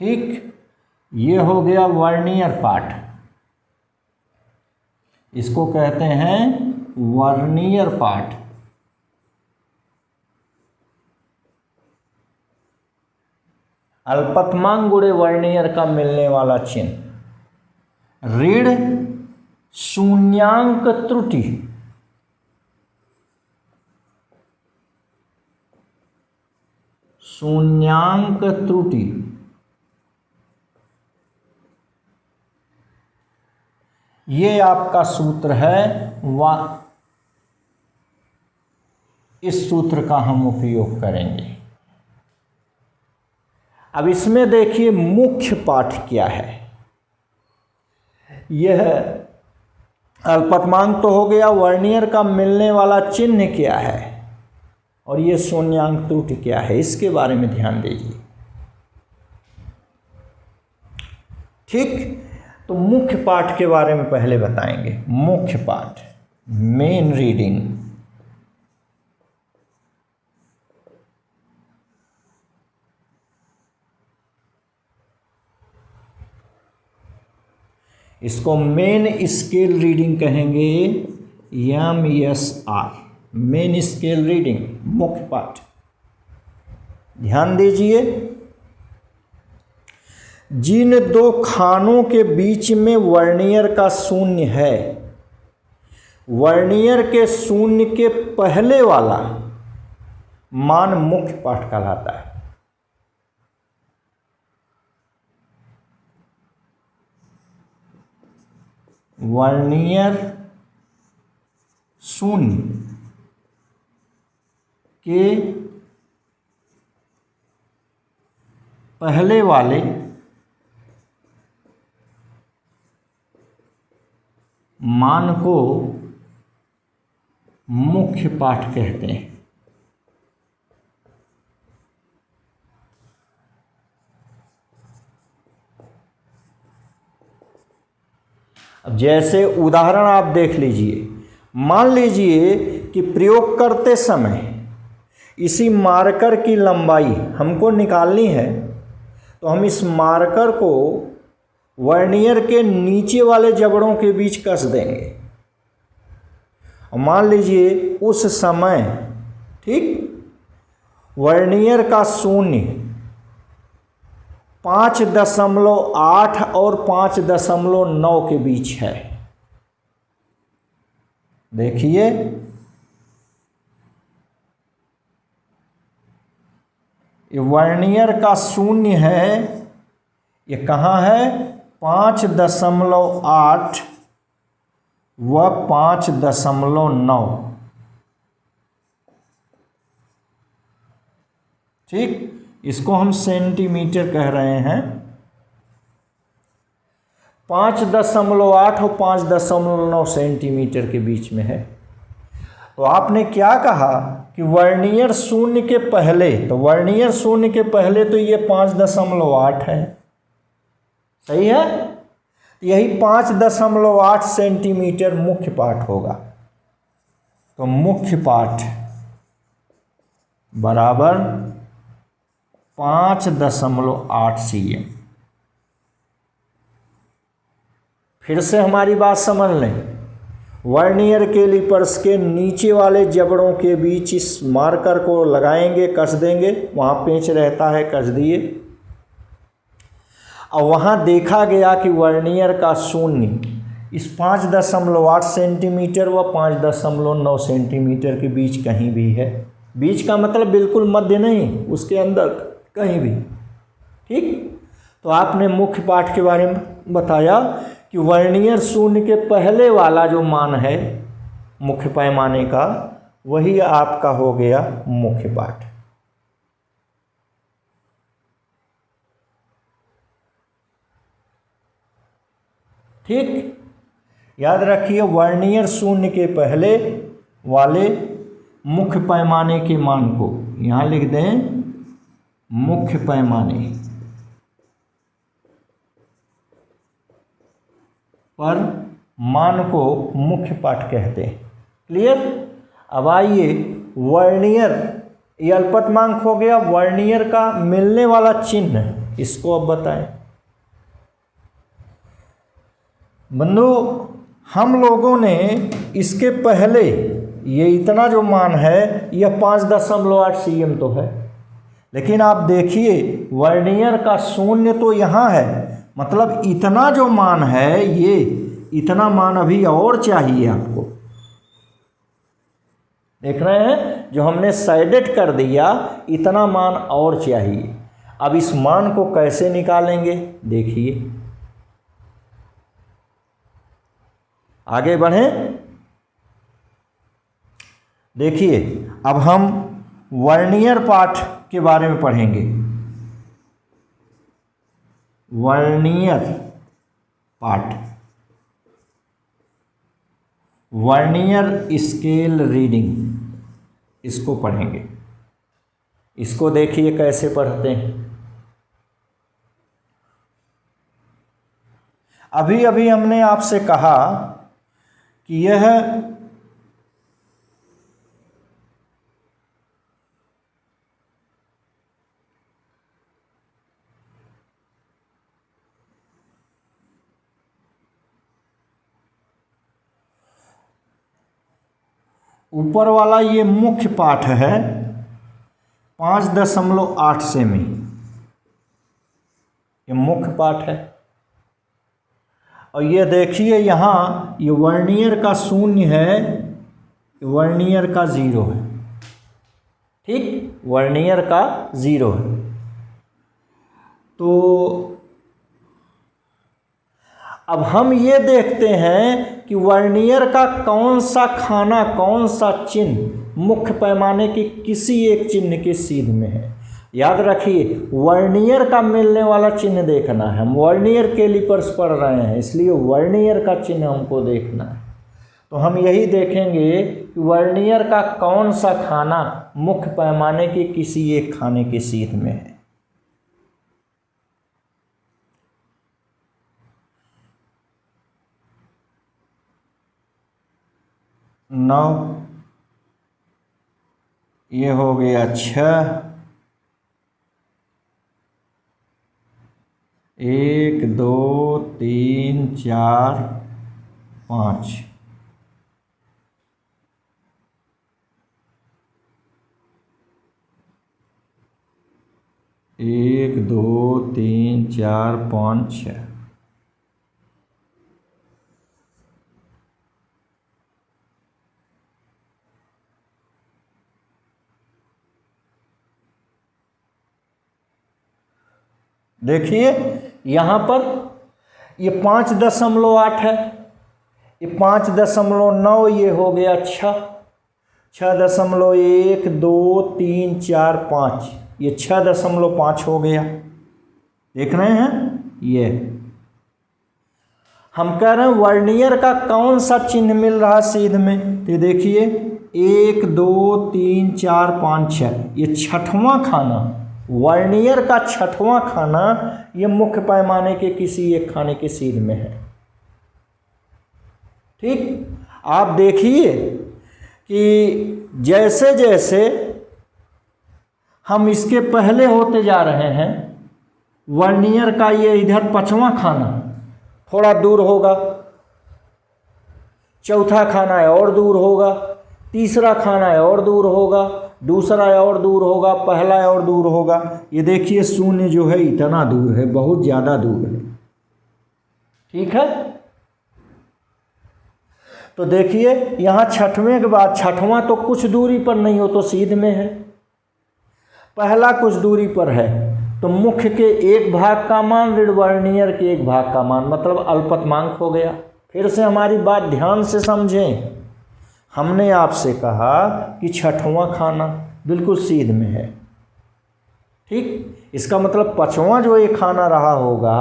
ठीक, ये हो गया वर्नियर पाठ, इसको कहते हैं वर्नियर पाठ। अल्पतमांक गुणे वर्नियर का मिलने वाला चिन्ह। ऋण शून्यांक त्रुटि, शून्यांक त्रुटि, ये आपका सूत्र है। इस सूत्र का हम उपयोग करेंगे। अब इसमें देखिए मुख्य पाठ क्या है। यह अल्पतमांक तो हो गया, वर्नियर का मिलने वाला चिन्ह क्या है और ये शून्यांक त्रुटि क्या है, इसके बारे में ध्यान दीजिए। ठीक, तो मुख्य पाठ के बारे में पहले बताएंगे। मुख्य पाठ, मेन रीडिंग, इसको मेन स्केल रीडिंग कहेंगे, MSR, मेन स्केल रीडिंग, मुख्य पाठ। ध्यान दीजिए, जिन दो खानों के बीच में वर्नियर का शून्य है, वर्नियर के शून्य के पहले वाला मान मुख्य पाठ कहलाता है। वर्नियर शून्य के पहले वाले मान को मुख्य पाठ कहते हैं। अब जैसे उदाहरण आप देख लीजिए, मान लीजिए कि प्रयोग करते समय इसी मार्कर की लंबाई हमको निकालनी है, तो हम इस मार्कर को वर्नियर के नीचे वाले जबड़ों के बीच कस देंगे। और मान लीजिए उस समय, ठीक, वर्नियर का शून्य 5.8 और 5.9 के बीच है। देखिए, ये वर्नियर का शून्य है, ये कहाँ है? 5.8 व 5.9। ठीक, इसको हम सेंटीमीटर कह रहे हैं। 5.8 और 5.9 सेंटीमीटर के बीच में है। तो आपने क्या कहा कि वर्नियर शून्य के पहले, तो वर्नियर शून्य के पहले तो ये 5.8 है, सही है? यही 5.8 सेंटीमीटर मुख्य पाठ होगा। तो मुख्य पाठ बराबर 5.8 cm। फिर से हमारी बात समझ लें, वर्नियर कैलिपर्स के नीचे वाले जबड़ों के बीच इस मार्कर को लगाएंगे, कस देंगे, वहाँ पेंच रहता है, कस दिए। और वहाँ देखा गया कि वर्नियर का शून्य इस 5.8 सेंटीमीटर व 5.9 सेंटीमीटर के बीच कहीं भी है। बीच का मतलब बिल्कुल मध्य नहीं, उसके अंदर कहीं भी। ठीक, तो आपने मुख्य पाठ के बारे में बताया कि वर्नियर शून्य के पहले वाला जो मान है मुख्य पैमाने का, वही आपका हो गया मुख्य पाठ। ठीक, याद रखिए, वर्नियर शून्य के पहले वाले मुख्य पैमाने के मान को यहाँ लिख दें, मुख्य पैमाने पर मान को मुख्य पाठ कहते हैं। क्लियर। अब आइए, वर्नियर, ये अल्पतमांक हो गया, वर्नियर का मिलने वाला चिन्ह, इसको अब बताएं। बंधु, हम लोगों ने इसके पहले ये इतना जो मान है, यह 5.8 cm तो है, लेकिन आप देखिए वर्नियर का शून्य तो यहाँ है, मतलब इतना जो मान है, ये इतना मान अभी और चाहिए आपको। देख रहे हैं, जो हमने साइडेड कर दिया, इतना मान और चाहिए। अब इस मान को कैसे निकालेंगे, देखिए। आगे बढ़ें। देखिए, अब हम वर्नियर पाठ के बारे में पढ़ेंगे। वर्नियर पाठ, वर्नियर स्केल रीडिंग, इसको पढ़ेंगे। इसको देखिए कैसे पढ़ते हैं। अभी अभी हमने आपसे कहा कि यह ऊपर वाला ये मुख्य पाठ है 5.8 सेमी, ये मुख्य पाठ है। और ये देखिए यहाँ ये वर्नियर का शून्य है, वर्नियर का 0 है। ठीक, वर्नियर का 0 है। तो अब हम ये देखते हैं कि वर्नियर का कौन सा खाना, कौन सा चिन्ह मुख्य पैमाने के किसी एक चिन्ह के सीध में है। याद रखिए, वर्नियर का मिलने वाला चिन्ह देखना है। हम वर्नियर कैलिपर्स पढ़ रहे हैं, इसलिए वर्नियर का चिन्ह हमको देखना है। तो हम यही देखेंगे कि वर्नियर का कौन सा खाना मुख्य पैमाने के किसी एक खाने के सीध में है। नौ, ये हो गया 6, 1 2 3 4 5, 1 2 3 4 5 6। देखिए यहाँ पर ये 5.8 है, ये 5.9, ये हो गया 6, 6.1 2 3 4 5, ये 6.5 हो गया। देख रहे हैं, ये हम कह रहे हैं वर्नियर का कौन सा चिन्ह मिल रहा सीध में। तो देखिए 1 2 3 4 5 6, ये छठवां खाना, वर्नियर का छठवां खाना, ये मुख्य पैमाने के किसी एक खाने के सीध में है। ठीक, आप देखिए कि जैसे जैसे हम इसके पहले होते जा रहे हैं। वर्नियर का ये इधर पांचवा खाना थोड़ा दूर होगा, चौथा खाना है और दूर होगा, तीसरा खाना है और दूर होगा, दूसरा है और दूर होगा, पहला है और दूर होगा। ये देखिए शून्य जो है इतना दूर है, बहुत ज़्यादा दूर है। ठीक है, तो देखिए यहाँ छठवें के बाद छठवां तो कुछ दूरी पर नहीं हो तो सीध में है, पहला कुछ दूरी पर है तो मुख्य के एक भाग का मान ऋण वर्नियर के एक भाग का मान, मतलब अल्पतमांक हो गया। फिर से हमारी बात ध्यान से समझें, हमने आपसे कहा कि छठवां खाना बिल्कुल सीध में है। ठीक, इसका मतलब पांचवां जो ये खाना रहा होगा,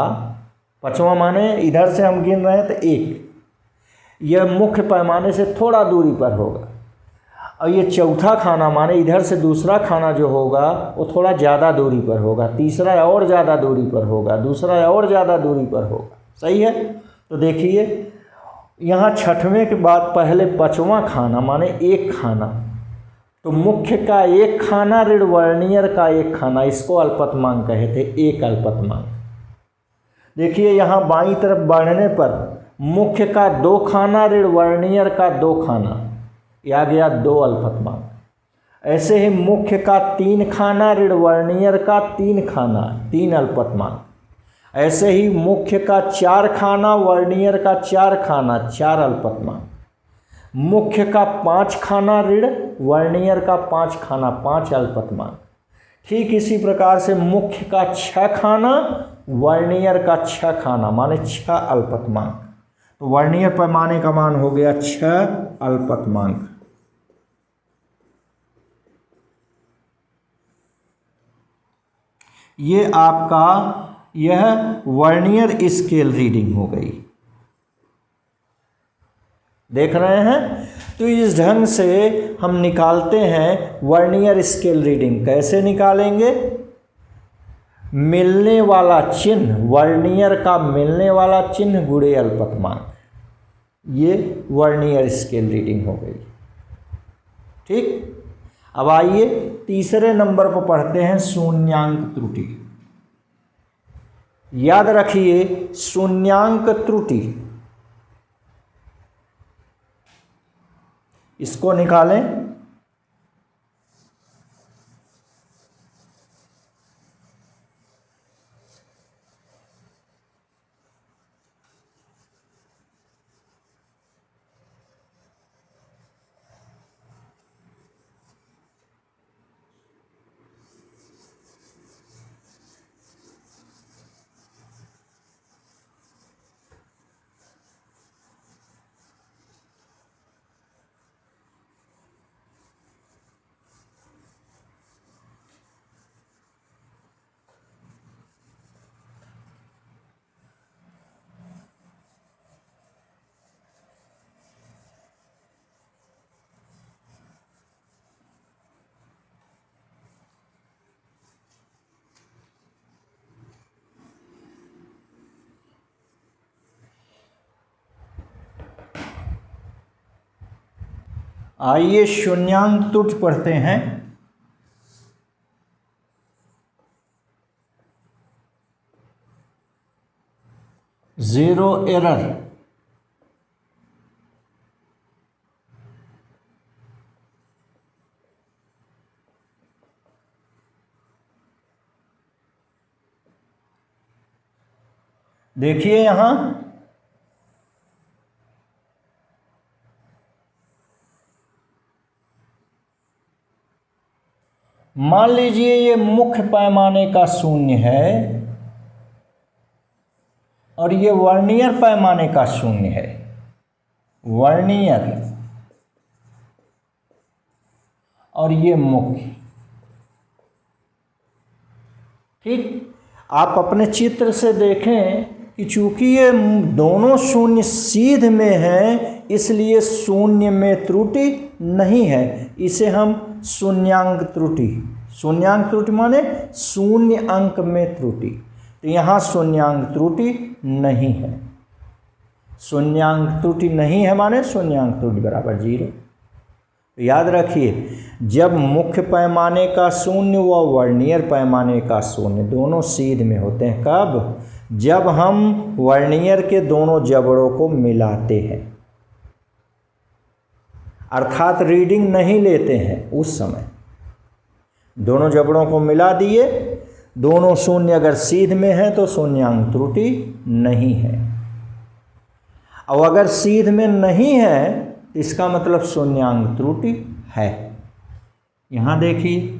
पांचवां माने इधर से हम गिन रहे हैं तो एक, यह मुख्य पैमाने से थोड़ा दूरी पर होगा, और ये चौथा खाना माने इधर से दूसरा खाना जो होगा वो थोड़ा ज़्यादा दूरी पर होगा, तीसरा और ज़्यादा दूरी पर होगा, दूसरा और ज़्यादा दूरी पर होगा। सही है, तो देखिए यहाँ छठवें के बाद पहले पांचवां खाना माने एक खाना, तो मुख्य का एक खाना ऋण वर्नियर का एक खाना, इसको अल्पतमांक कहे थे, एक अल्पतमांक। देखिए यहाँ बाईं तरफ बढ़ने पर मुख्य का दो खाना ऋण वर्नियर का दो खाना, यह आ गया दो अल्पतमांक। ऐसे ही मुख्य का तीन खाना ऋण वर्नियर का तीन खाना, तीन अल्पतमांक। ऐसे ही मुख्य का चार खाना वर्नियर का चार खाना, चार अल्पतमांक। मुख्य का पाँच खाना ऋण वर्नियर का पाँच खाना, पाँच अल्पतमांक। ठीक इसी प्रकार से मुख्य का छः खाना वर्नियर का छः खाना माने छः अल्पतमांक, तो वर्नियर पैमाने का मान हो गया छः अल्पतमांक। ये आपका यह वर्नियर स्केल रीडिंग हो गई। देख रहे हैं, तो इस ढंग से हम निकालते हैं वर्नियर स्केल रीडिंग। कैसे निकालेंगे? मिलने वाला चिन्ह, वर्नियर का मिलने वाला चिन्ह गुणे अल्पतमांक, ये वर्नियर स्केल रीडिंग हो गई। ठीक, अब आइए तीसरे नंबर पर पढ़ते हैं शून्यांक त्रुटि। याद रखिए शून्यांक त्रुटि, इसको निकालें। आइए शून्यांक त्रुटि पढ़ते हैं। जीरो एरर, देखिए यहां मान लीजिए ये मुख्य पैमाने का शून्य है और ये वर्नियर पैमाने का शून्य है। वर्नियर और ये मुख्य। ठीक, आप अपने चित्र से देखें कि चूंकि ये दोनों शून्य सीध में हैं, इसलिए शून्य में त्रुटि नहीं है। इसे हम शून्यांक त्रुटि, शून्यांक त्रुटि माने शून्य अंक में त्रुटि, तो यहाँ शून्यांक त्रुटि नहीं है। शून्यांक त्रुटि नहीं है माने शून्यांक त्रुटि बराबर जीरो। तो याद रखिए, जब मुख्य पैमाने का शून्य व वर्नियर पैमाने का शून्य दोनों सीध में होते हैं, कब? जब हम वर्नियर के दोनों जबड़ों को मिलाते हैं, अर्थात रीडिंग नहीं लेते हैं उस समय। दोनों जबड़ों को मिला दिए, दोनों शून्य अगर सीध में है तो शून्यांक त्रुटि नहीं है, और अगर सीध में नहीं है तो इसका मतलब शून्यांक त्रुटि है। यहां देखिए,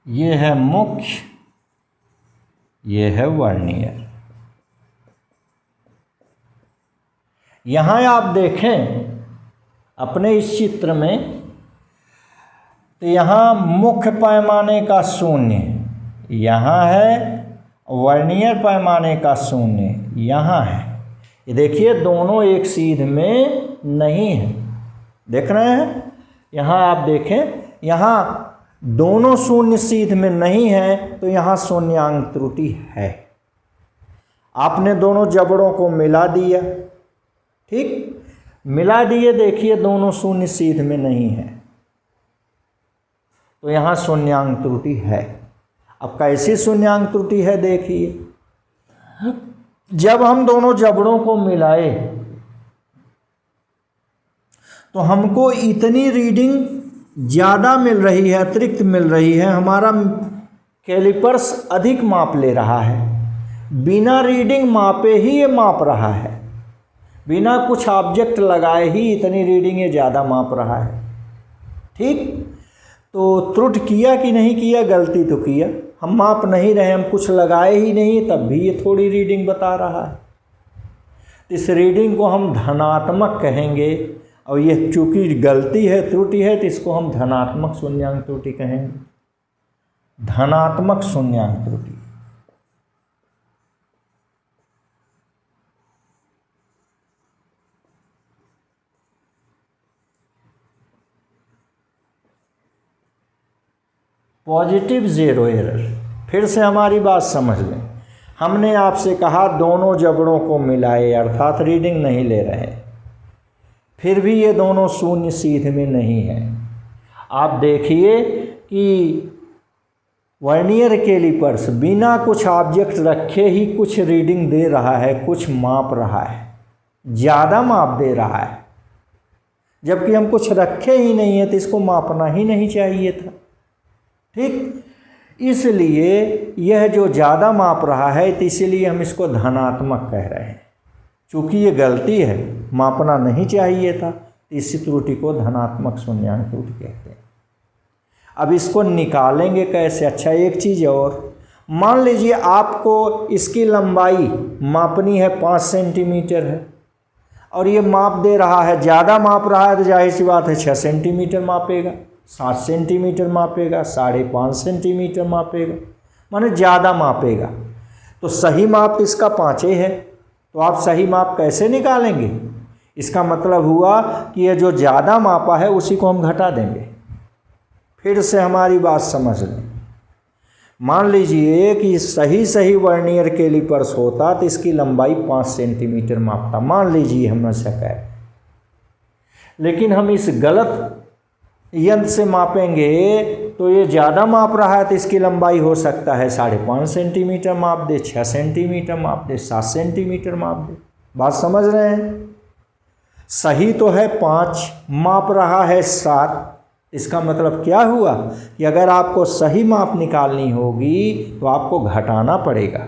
ये है मुख्य, ये है वर्नियर। यहां आप देखें अपने इस चित्र में, तो यहाँ मुख्य पैमाने का शून्य यहाँ है, वर्नियर पैमाने का शून्य यहाँ है। ये देखिए दोनों एक सीध में नहीं है, देख रहे हैं? यहाँ आप देखें, यहाँ दोनों शून्य सीध में नहीं है तो यहाँ शून्यांक त्रुटि है। आपने दोनों जबड़ों को मिला दिया, ठीक, मिला दिए, देखिए दोनों शून्य सीध में नहीं है तो यहाँ शून्यांक त्रुटि है। अब कैसी शून्यांक त्रुटि है देखिए, जब हम दोनों जबड़ों को मिलाए तो हमको इतनी रीडिंग ज़्यादा मिल रही है, अतिरिक्त मिल रही है, हमारा कैलिपर्स अधिक माप ले रहा है, बिना रीडिंग मापे ही ये माप रहा है, बिना कुछ ऑब्जेक्ट लगाए ही इतनी रीडिंग ये ज़्यादा माप रहा है। ठीक, तो त्रुटि किया कि नहीं किया? गलती तो किया, हम माप नहीं रहे, हम कुछ लगाए ही नहीं, तब भी ये थोड़ी रीडिंग बता रहा है। इस रीडिंग को हम धनात्मक कहेंगे, और ये चूंकि गलती है, त्रुटि है, तो इसको हम धनात्मक शून्यांक त्रुटि कहेंगे, धनात्मक शून्यांक त्रुटि। पॉजिटिव ज़ीरो एरर, फिर से हमारी बात समझ लें। हमने आपसे कहा दोनों जबड़ों को मिलाए, अर्थात रीडिंग नहीं ले रहे, फिर भी ये दोनों शून्य सीध में नहीं है। आप देखिए कि वर्नियर कैलिपर्स बिना कुछ ऑब्जेक्ट रखे ही कुछ रीडिंग दे रहा है, कुछ माप रहा है, ज़्यादा माप दे रहा है, जबकि हम कुछ रखे ही नहीं है तो इसको मापना ही नहीं चाहिए था। ठीक, इसलिए यह जो ज़्यादा माप रहा है तो इसीलिए हम इसको धनात्मक कह रहे हैं। चूँकि ये गलती है, मापना नहीं चाहिए था, तो इसी त्रुटि को धनात्मक शून्यांक त्रुटि कहते हैं। अब इसको निकालेंगे कैसे? अच्छा, एक चीज़ और, मान लीजिए आपको इसकी लंबाई मापनी है 5 सेंटीमीटर है, और ये माप दे रहा है, ज़्यादा माप रहा है तो जाहिर सी बात है 6 सेंटीमीटर मापेगा, 7 सेंटीमीटर मापेगा, 5.5 सेंटीमीटर मापेगा, माने ज़्यादा मापेगा। तो सही माप इसका 5 है, तो आप सही माप कैसे निकालेंगे? इसका मतलब हुआ कि ये जो ज़्यादा मापा है उसी को हम घटा देंगे। फिर से हमारी बात समझ लें, मान लीजिए कि सही वर्नियर कैलिपर्स होता तो इसकी लंबाई 5 सेंटीमीटर मापता, मान लीजिए हम शक है, लेकिन हम इस गलत यंत्र से मापेंगे तो ये ज़्यादा माप रहा है तो इसकी लंबाई हो सकता है 5.5 सेंटीमीटर माप दे, 6 सेंटीमीटर माप दे, 7 सेंटीमीटर माप दे। बात समझ रहे हैं? सही तो है 5, माप रहा है 7, इसका मतलब क्या हुआ कि अगर आपको सही माप निकालनी होगी तो आपको घटाना पड़ेगा।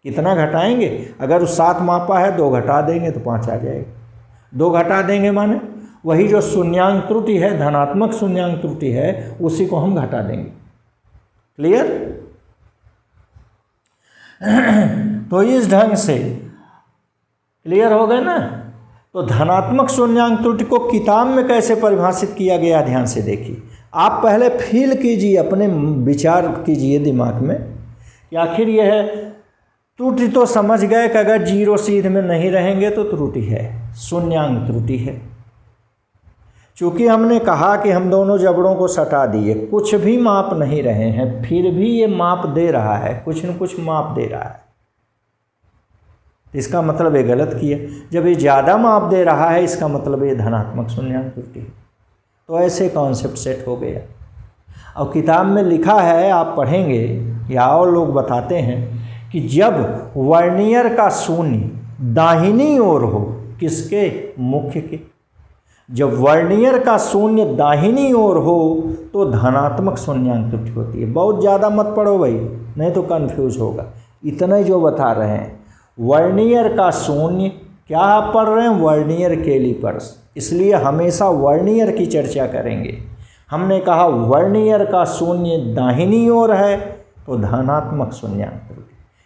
कितना घटाएंगे? अगर वो 7 मापा है 2 घटा देंगे तो 5 आ जाएगा। 2 घटा देंगे माने वही जो शून्यांक त्रुटि है, धनात्मक शून्यांक त्रुटि है, उसी को हम घटा देंगे। क्लियर? तो इस ढंग से क्लियर हो गए ना। तो धनात्मक शून्यांक त्रुटि को किताब में कैसे परिभाषित किया गया, ध्यान से देखिए। आप पहले फील कीजिए, अपने विचार कीजिए दिमाग में कि आखिर यह है त्रुटि। तो समझ गए कि अगर जीरो सीध में नहीं रहेंगे तो त्रुटि है, शून्यांक त्रुटि है। चूँकि हमने कहा कि हम दोनों जबड़ों को सटा दिए, कुछ भी माप नहीं रहे हैं, फिर भी ये माप दे रहा है, कुछ न कुछ माप दे रहा है, इसका मतलब ये गलत किया। जब ये ज़्यादा माप दे रहा है, इसका मतलब ये धनात्मक शून्यांक त्रुटि है। तो ऐसे कॉन्सेप्ट सेट हो गया। और किताब में लिखा है, आप पढ़ेंगे या और लोग बताते हैं कि जब वर्नियर का शून्य दाहिनी ओर हो, किसके? मुख्य के। जब वर्नियर का शून्य दाहिनी ओर हो तो धनात्मक शून्यांक त्रुटि होती है। बहुत ज़्यादा मत पढ़ो भाई, नहीं तो कंफ्यूज होगा। इतना ही जो बता रहे हैं, वर्नियर का शून्य, क्या आप पढ़ रहे हैं? वर्नियर कैलिपर्स, इसलिए हमेशा वर्नियर की चर्चा करेंगे। हमने कहा वर्नियर का शून्य दाहिनी ओर है तो धनात्मक शून्यांक त्रुटि।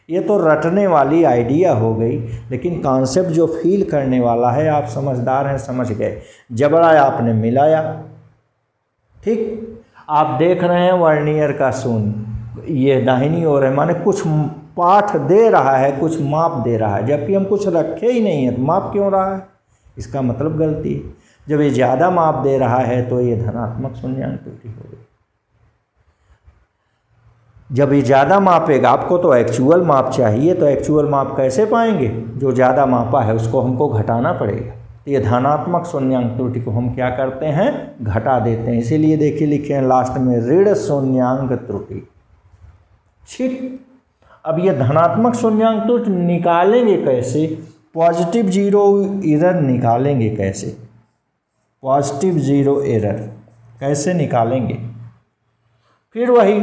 ये तो रटने वाली आइडिया हो गई, लेकिन कॉन्सेप्ट जो फील करने वाला है, आप समझदार हैं, समझ गए। जबड़ा आपने मिलाया, ठीक। आप देख रहे हैं वर्नियर का शून्य ये दाहिनी ओर है, माने कुछ पाठ दे रहा है, कुछ माप दे रहा है, जबकि हम कुछ रखे ही नहीं है, तो माप क्यों रहा है? इसका मतलब गलती है। जब ये ज़्यादा माप दे रहा है तो ये धनात्मक शून्यांक त्रुटि हो गई। जब ये ज़्यादा मापेगा, आपको तो एक्चुअल माप चाहिए, तो एक्चुअल माप कैसे पाएंगे? जो ज़्यादा मापा है उसको हमको घटाना पड़ेगा। तो ये धनात्मक शून्यांक त्रुटि को हम क्या करते हैं? घटा देते हैं। इसीलिए देखिए लिखे हैं लास्ट में ऋण शून्यांक त्रुटि। ठीक। अब ये धनात्मक शून्यांक त्रुटि निकालेंगे कैसे? पॉजिटिव जीरो एरर निकालेंगे कैसे? पॉजिटिव जीरो एरर कैसे निकालेंगे? फिर वही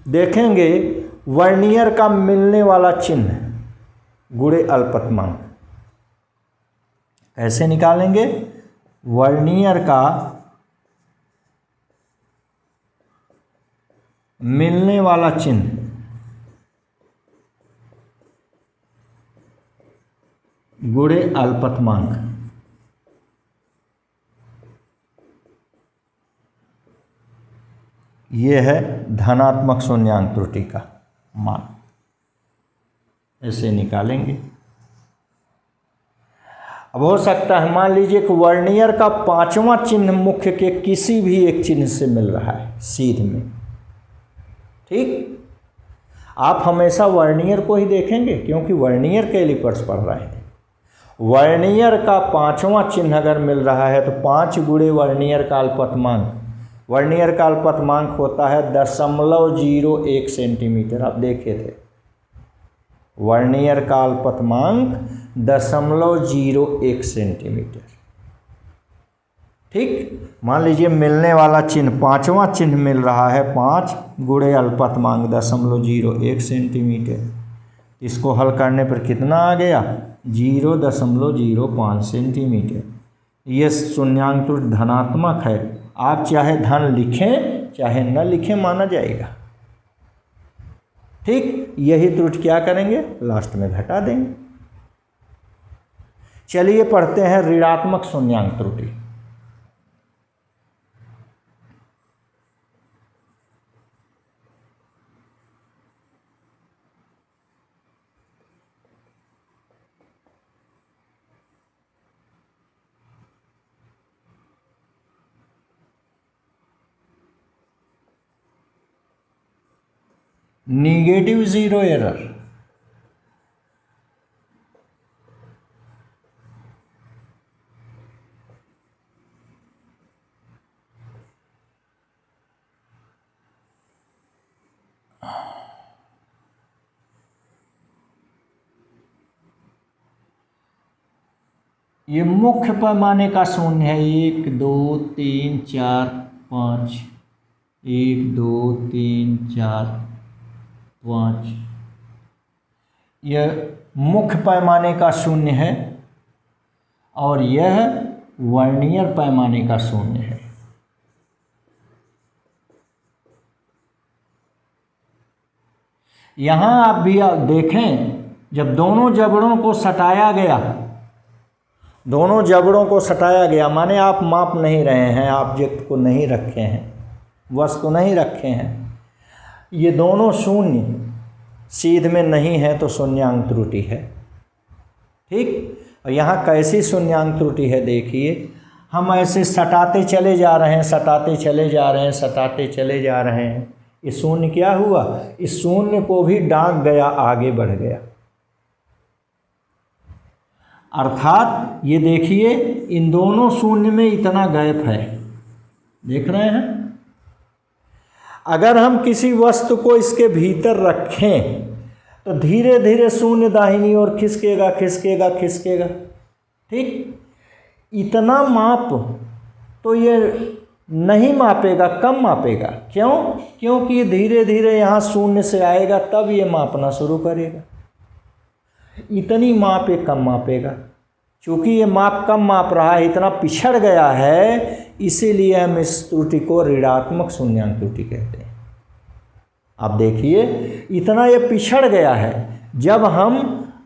देखेंगे, वर्नियर का मिलने वाला चिन्ह गुणे अल्पतमांक कैसे निकालेंगे? वर्नियर का मिलने वाला चिन्ह गुणे अल्पतमांक, ये है धनात्मक शून्यांक त्रुटि का मान। ऐसे निकालेंगे। अब हो सकता है मान लीजिए कि वर्नियर का पांचवां चिन्ह मुख्य के किसी भी एक चिन्ह से मिल रहा है सीध में, ठीक। आप हमेशा वर्नियर को ही देखेंगे क्योंकि वर्नियर कैलिपर्स पढ़ रहे हैं। वर्नियर का पांचवां चिन्ह अगर मिल रहा है तो 5 गुणे वर्नियर का अल्पतमांक, वर्नियर का अल्पतमांक होता है 0.01 सेंटीमीटर। आप देखे थे वर्नियर का अल्पतमांक 0.01 सेंटीमीटर, ठीक। मान लीजिए मिलने वाला चिन्ह, पांचवा चिन्ह मिल रहा है 5 गुणे अल्पतमांक 0.01 सेंटीमीटर। इसको हल करने पर कितना आ गया? 0.05 सेंटीमीटर। ये शून्यांक त्रुटि धनात्मक है। आप चाहे धन लिखें चाहे न लिखें, माना जाएगा, ठीक। यही त्रुटि क्या करेंगे? लास्ट में घटा देंगे। चलिए पढ़ते हैं ऋणात्मक शून्यांक त्रुटि। निगेटिव जीरो एरर, ये मुख्य पैमाने का शून्य है। 1 2 3 4 5, 1 2 3 4 5, यह मुख्य पैमाने का शून्य है और यह वर्नियर पैमाने का शून्य है। यहां आप भी देखें, जब दोनों जबड़ों को सटाया गया, दोनों जबड़ों को सटाया गया माने आप माप नहीं रहे हैं, ऑब्जेक्ट को नहीं रखे हैं, वस्तु नहीं रखे हैं, ये दोनों शून्य सीध में नहीं है तो शून्यांक त्रुटि है। ठीक, और यहाँ कैसी शून्यांक त्रुटि है देखिए, हम ऐसे सटाते चले जा रहे हैं, सटाते चले जा रहे हैं, सटाते चले जा रहे हैं, ये शून्य क्या हुआ, इस शून्य को भी डांक गया, आगे बढ़ गया। अर्थात ये देखिए इन दोनों शून्य में इतना गैप है, देख रहे हैं। अगर हम किसी वस्तु को इसके भीतर रखें तो धीरे धीरे शून्य दाहिनी ओर खिसकेगा खिसकेगा खिसकेगा। ठीक, इतना माप तो ये नहीं मापेगा, कम मापेगा। क्यों? क्योंकि ये धीरे धीरे यहाँ शून्य से आएगा तब ये मापना शुरू करेगा। इतनी माप ये कम मापेगा। चूँकि ये माप कम माप रहा है, इतना पिछड़ गया है, इसीलिए हम इस त्रुटि को ऋणात्मक शून्यांक त्रुटि कहते हैं। आप देखिए इतना ये पिछड़ गया है, जब हम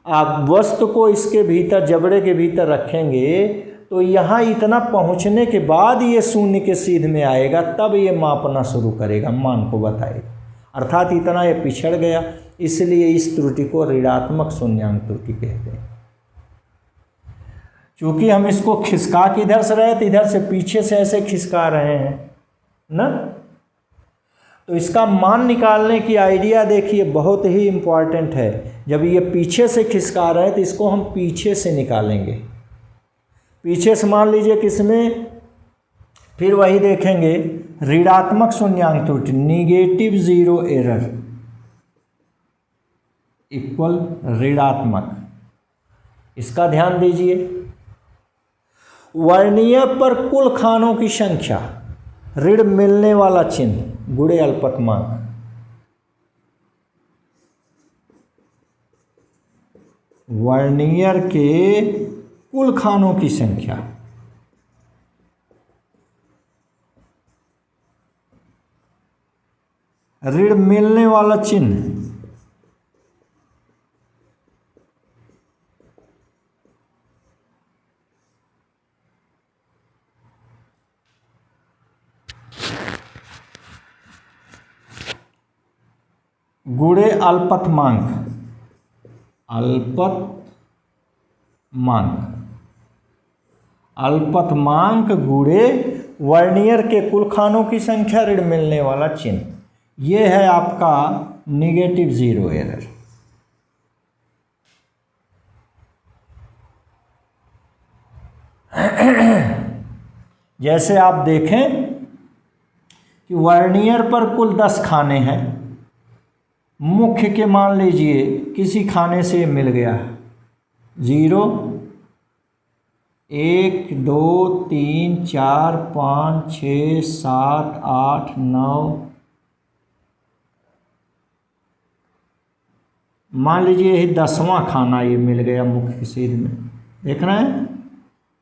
आप वस्तु को इसके भीतर, जबड़े के भीतर रखेंगे तो यहाँ इतना पहुँचने के बाद ये शून्य के सीध में आएगा, तब ये मापना शुरू करेगा, मान को बताएगा। अर्थात इतना ये पिछड़ गया, इसलिए इस त्रुटि को ऋणात्मक शून्यांक त्रुटि कहते हैं। क्योंकि हम इसको खिसका के इधर से रहे तो इधर से पीछे से ऐसे खिसका रहे हैं ना, तो इसका मान निकालने की आइडिया देखिए बहुत ही इम्पॉर्टेंट है। जब ये पीछे से खिसका रहे हैं तो इसको हम पीछे से निकालेंगे। पीछे से मान लीजिए किसमें, फिर वही देखेंगे ऋणात्मक शून्यांक त्रुटि, निगेटिव जीरो एरर इक्वल ऋणात्मक। इसका ध्यान दीजिए, वर्नियर पर कुल खानों की संख्या, ऋण मिलने वाला चिन्ह गुणे अल्पतमांक। वर्नियर के कुल खानों की संख्या, ऋण मिलने वाला चिन्ह गुणे अल्पतमांक, अल्पतमांक गुणे वर्नियर के कुल खानों की संख्या, ऋण मिलने वाला चिन्ह, ये है आपका निगेटिव जीरो एरर। जैसे आप देखें कि वर्नियर पर कुल 10 खाने हैं, मुख्य के मान लीजिए किसी खाने से मिल गया 0, 1, 2, 3, 4, 5, 6, 7, 8, 9, मान लीजिए यही 10वां खाना ये मिल गया मुख्य के सीध में, देख रहे हैं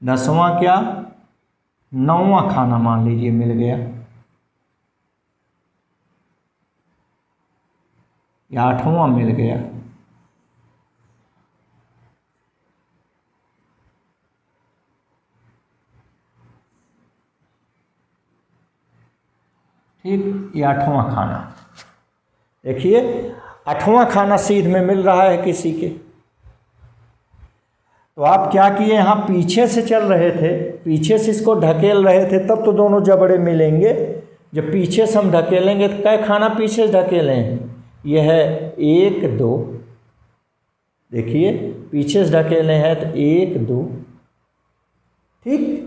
10वां क्या 9वां खाना मान लीजिए मिल गया, या 8वां मिल गया। ठीक, ये 8वां खाना देखिए, 8वां खाना सीध में मिल रहा है किसी के। तो आप क्या किए, यहाँ पीछे से चल रहे थे, पीछे से इसको ढकेल रहे थे, तब तो दोनों जबड़े मिलेंगे। जब पीछे से हम ढकेलेंगे तो क्या खाना पीछे से ढकेलें, यह है 1, 2, देखिए पीछे से ढकेले हैं तो 1, 2, ठीक।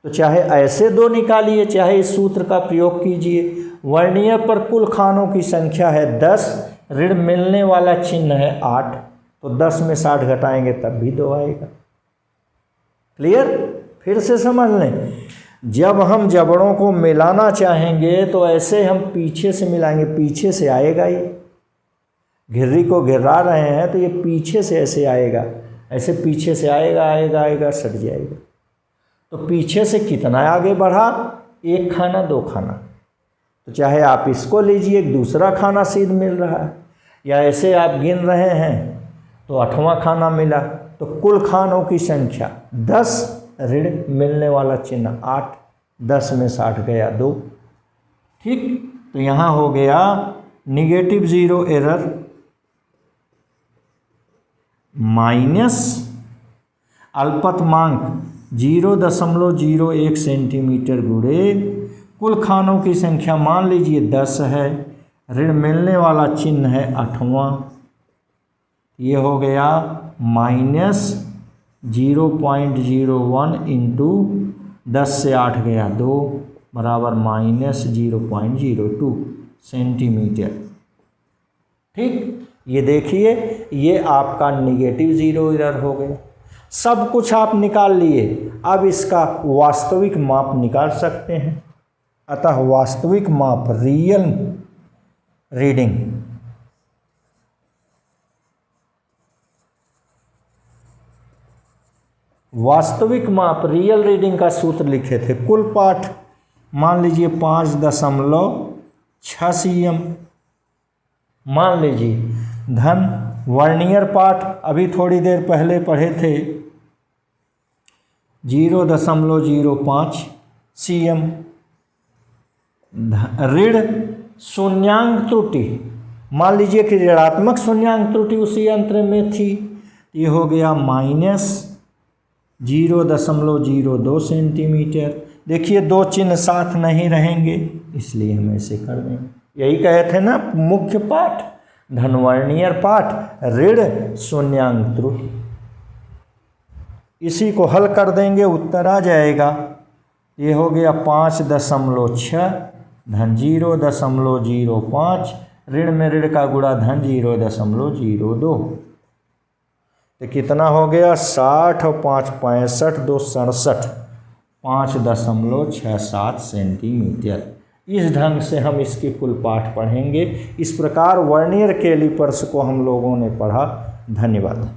तो चाहे ऐसे 2 निकालिए, चाहे इस सूत्र का प्रयोग कीजिए। वर्नियर पर कुल खानों की संख्या है 10, ऋण मिलने वाला चिन्ह है 8, तो 10 में 60 घटाएंगे तब भी 2 आएगा। क्लियर? फिर से समझ लें, जब हम जबड़ों को मिलाना चाहेंगे तो ऐसे हम पीछे से मिलाएंगे, पीछे से आएगा ही। घिर्री को घिरा रहे हैं तो ये पीछे से ऐसे आएगा, ऐसे पीछे से आएगा आएगा आएगा, सट जाएगा। तो पीछे से कितना आगे बढ़ा, 1 खाना 2 खाना। तो चाहे आप इसको लीजिए, एक दूसरा खाना सीध मिल रहा है, या ऐसे आप गिन रहे हैं तो 8वां खाना मिला। तो कुल खानों की संख्या 10, ऋण मिलने वाला चिन्ह 8, 10 में 60 गया 2। ठीक, तो यहाँ हो गया निगेटिव 0 एरर माइनस अल्पतमांक 0.01 सेंटीमीटर गुणे कुल खानों की संख्या मान लीजिए 10 है, ऋण मिलने वाला चिन्ह है 8वां, ये हो गया माइनस 0.01 इंटू 10 से 8 गया 2 बराबर माइनस 0.02 सेंटीमीटर। ठीक, ये देखिए ये आपका निगेटिव 0 एरर हो गया। सब कुछ आप निकाल लिए, अब इसका वास्तविक माप निकाल सकते हैं। अतः वास्तविक माप रियल रीडिंग वास्तविक माप रियल रीडिंग का सूत्र लिखे थे। कुल पाठ मान लीजिए 5.6 cm मान लीजिए, धन वर्नियर पाठ अभी थोड़ी देर पहले पढ़े थे 0.05 cm, ऋण शून्यांक त्रुटि मान लीजिए कि ऋणात्मक शून्यांक त्रुटि उसी यंत्र में थी, ये हो गया माइनस 0.02 सेंटीमीटर। देखिए 2 चिन्ह साथ नहीं रहेंगे, इसलिए हम ऐसे कर देंगे। यही कहे थे ना मुख्य पाठ, धनवर्नियर पाठ, ऋण शून्यांक त्रुटि। इसी को हल कर देंगे, उत्तर आ जाएगा। ये हो गया 5.6 धन 0.05, ऋण में ऋण का गुणा धन 0.02, तो कितना हो गया 60 और 5 65, 2 67, 5.67 सेंटीमीटर। इस ढंग से हम इसके कुल पाठ पढ़ेंगे। इस प्रकार वर्नियर कैलिपर्स को हम लोगों ने पढ़ा। धन्यवाद।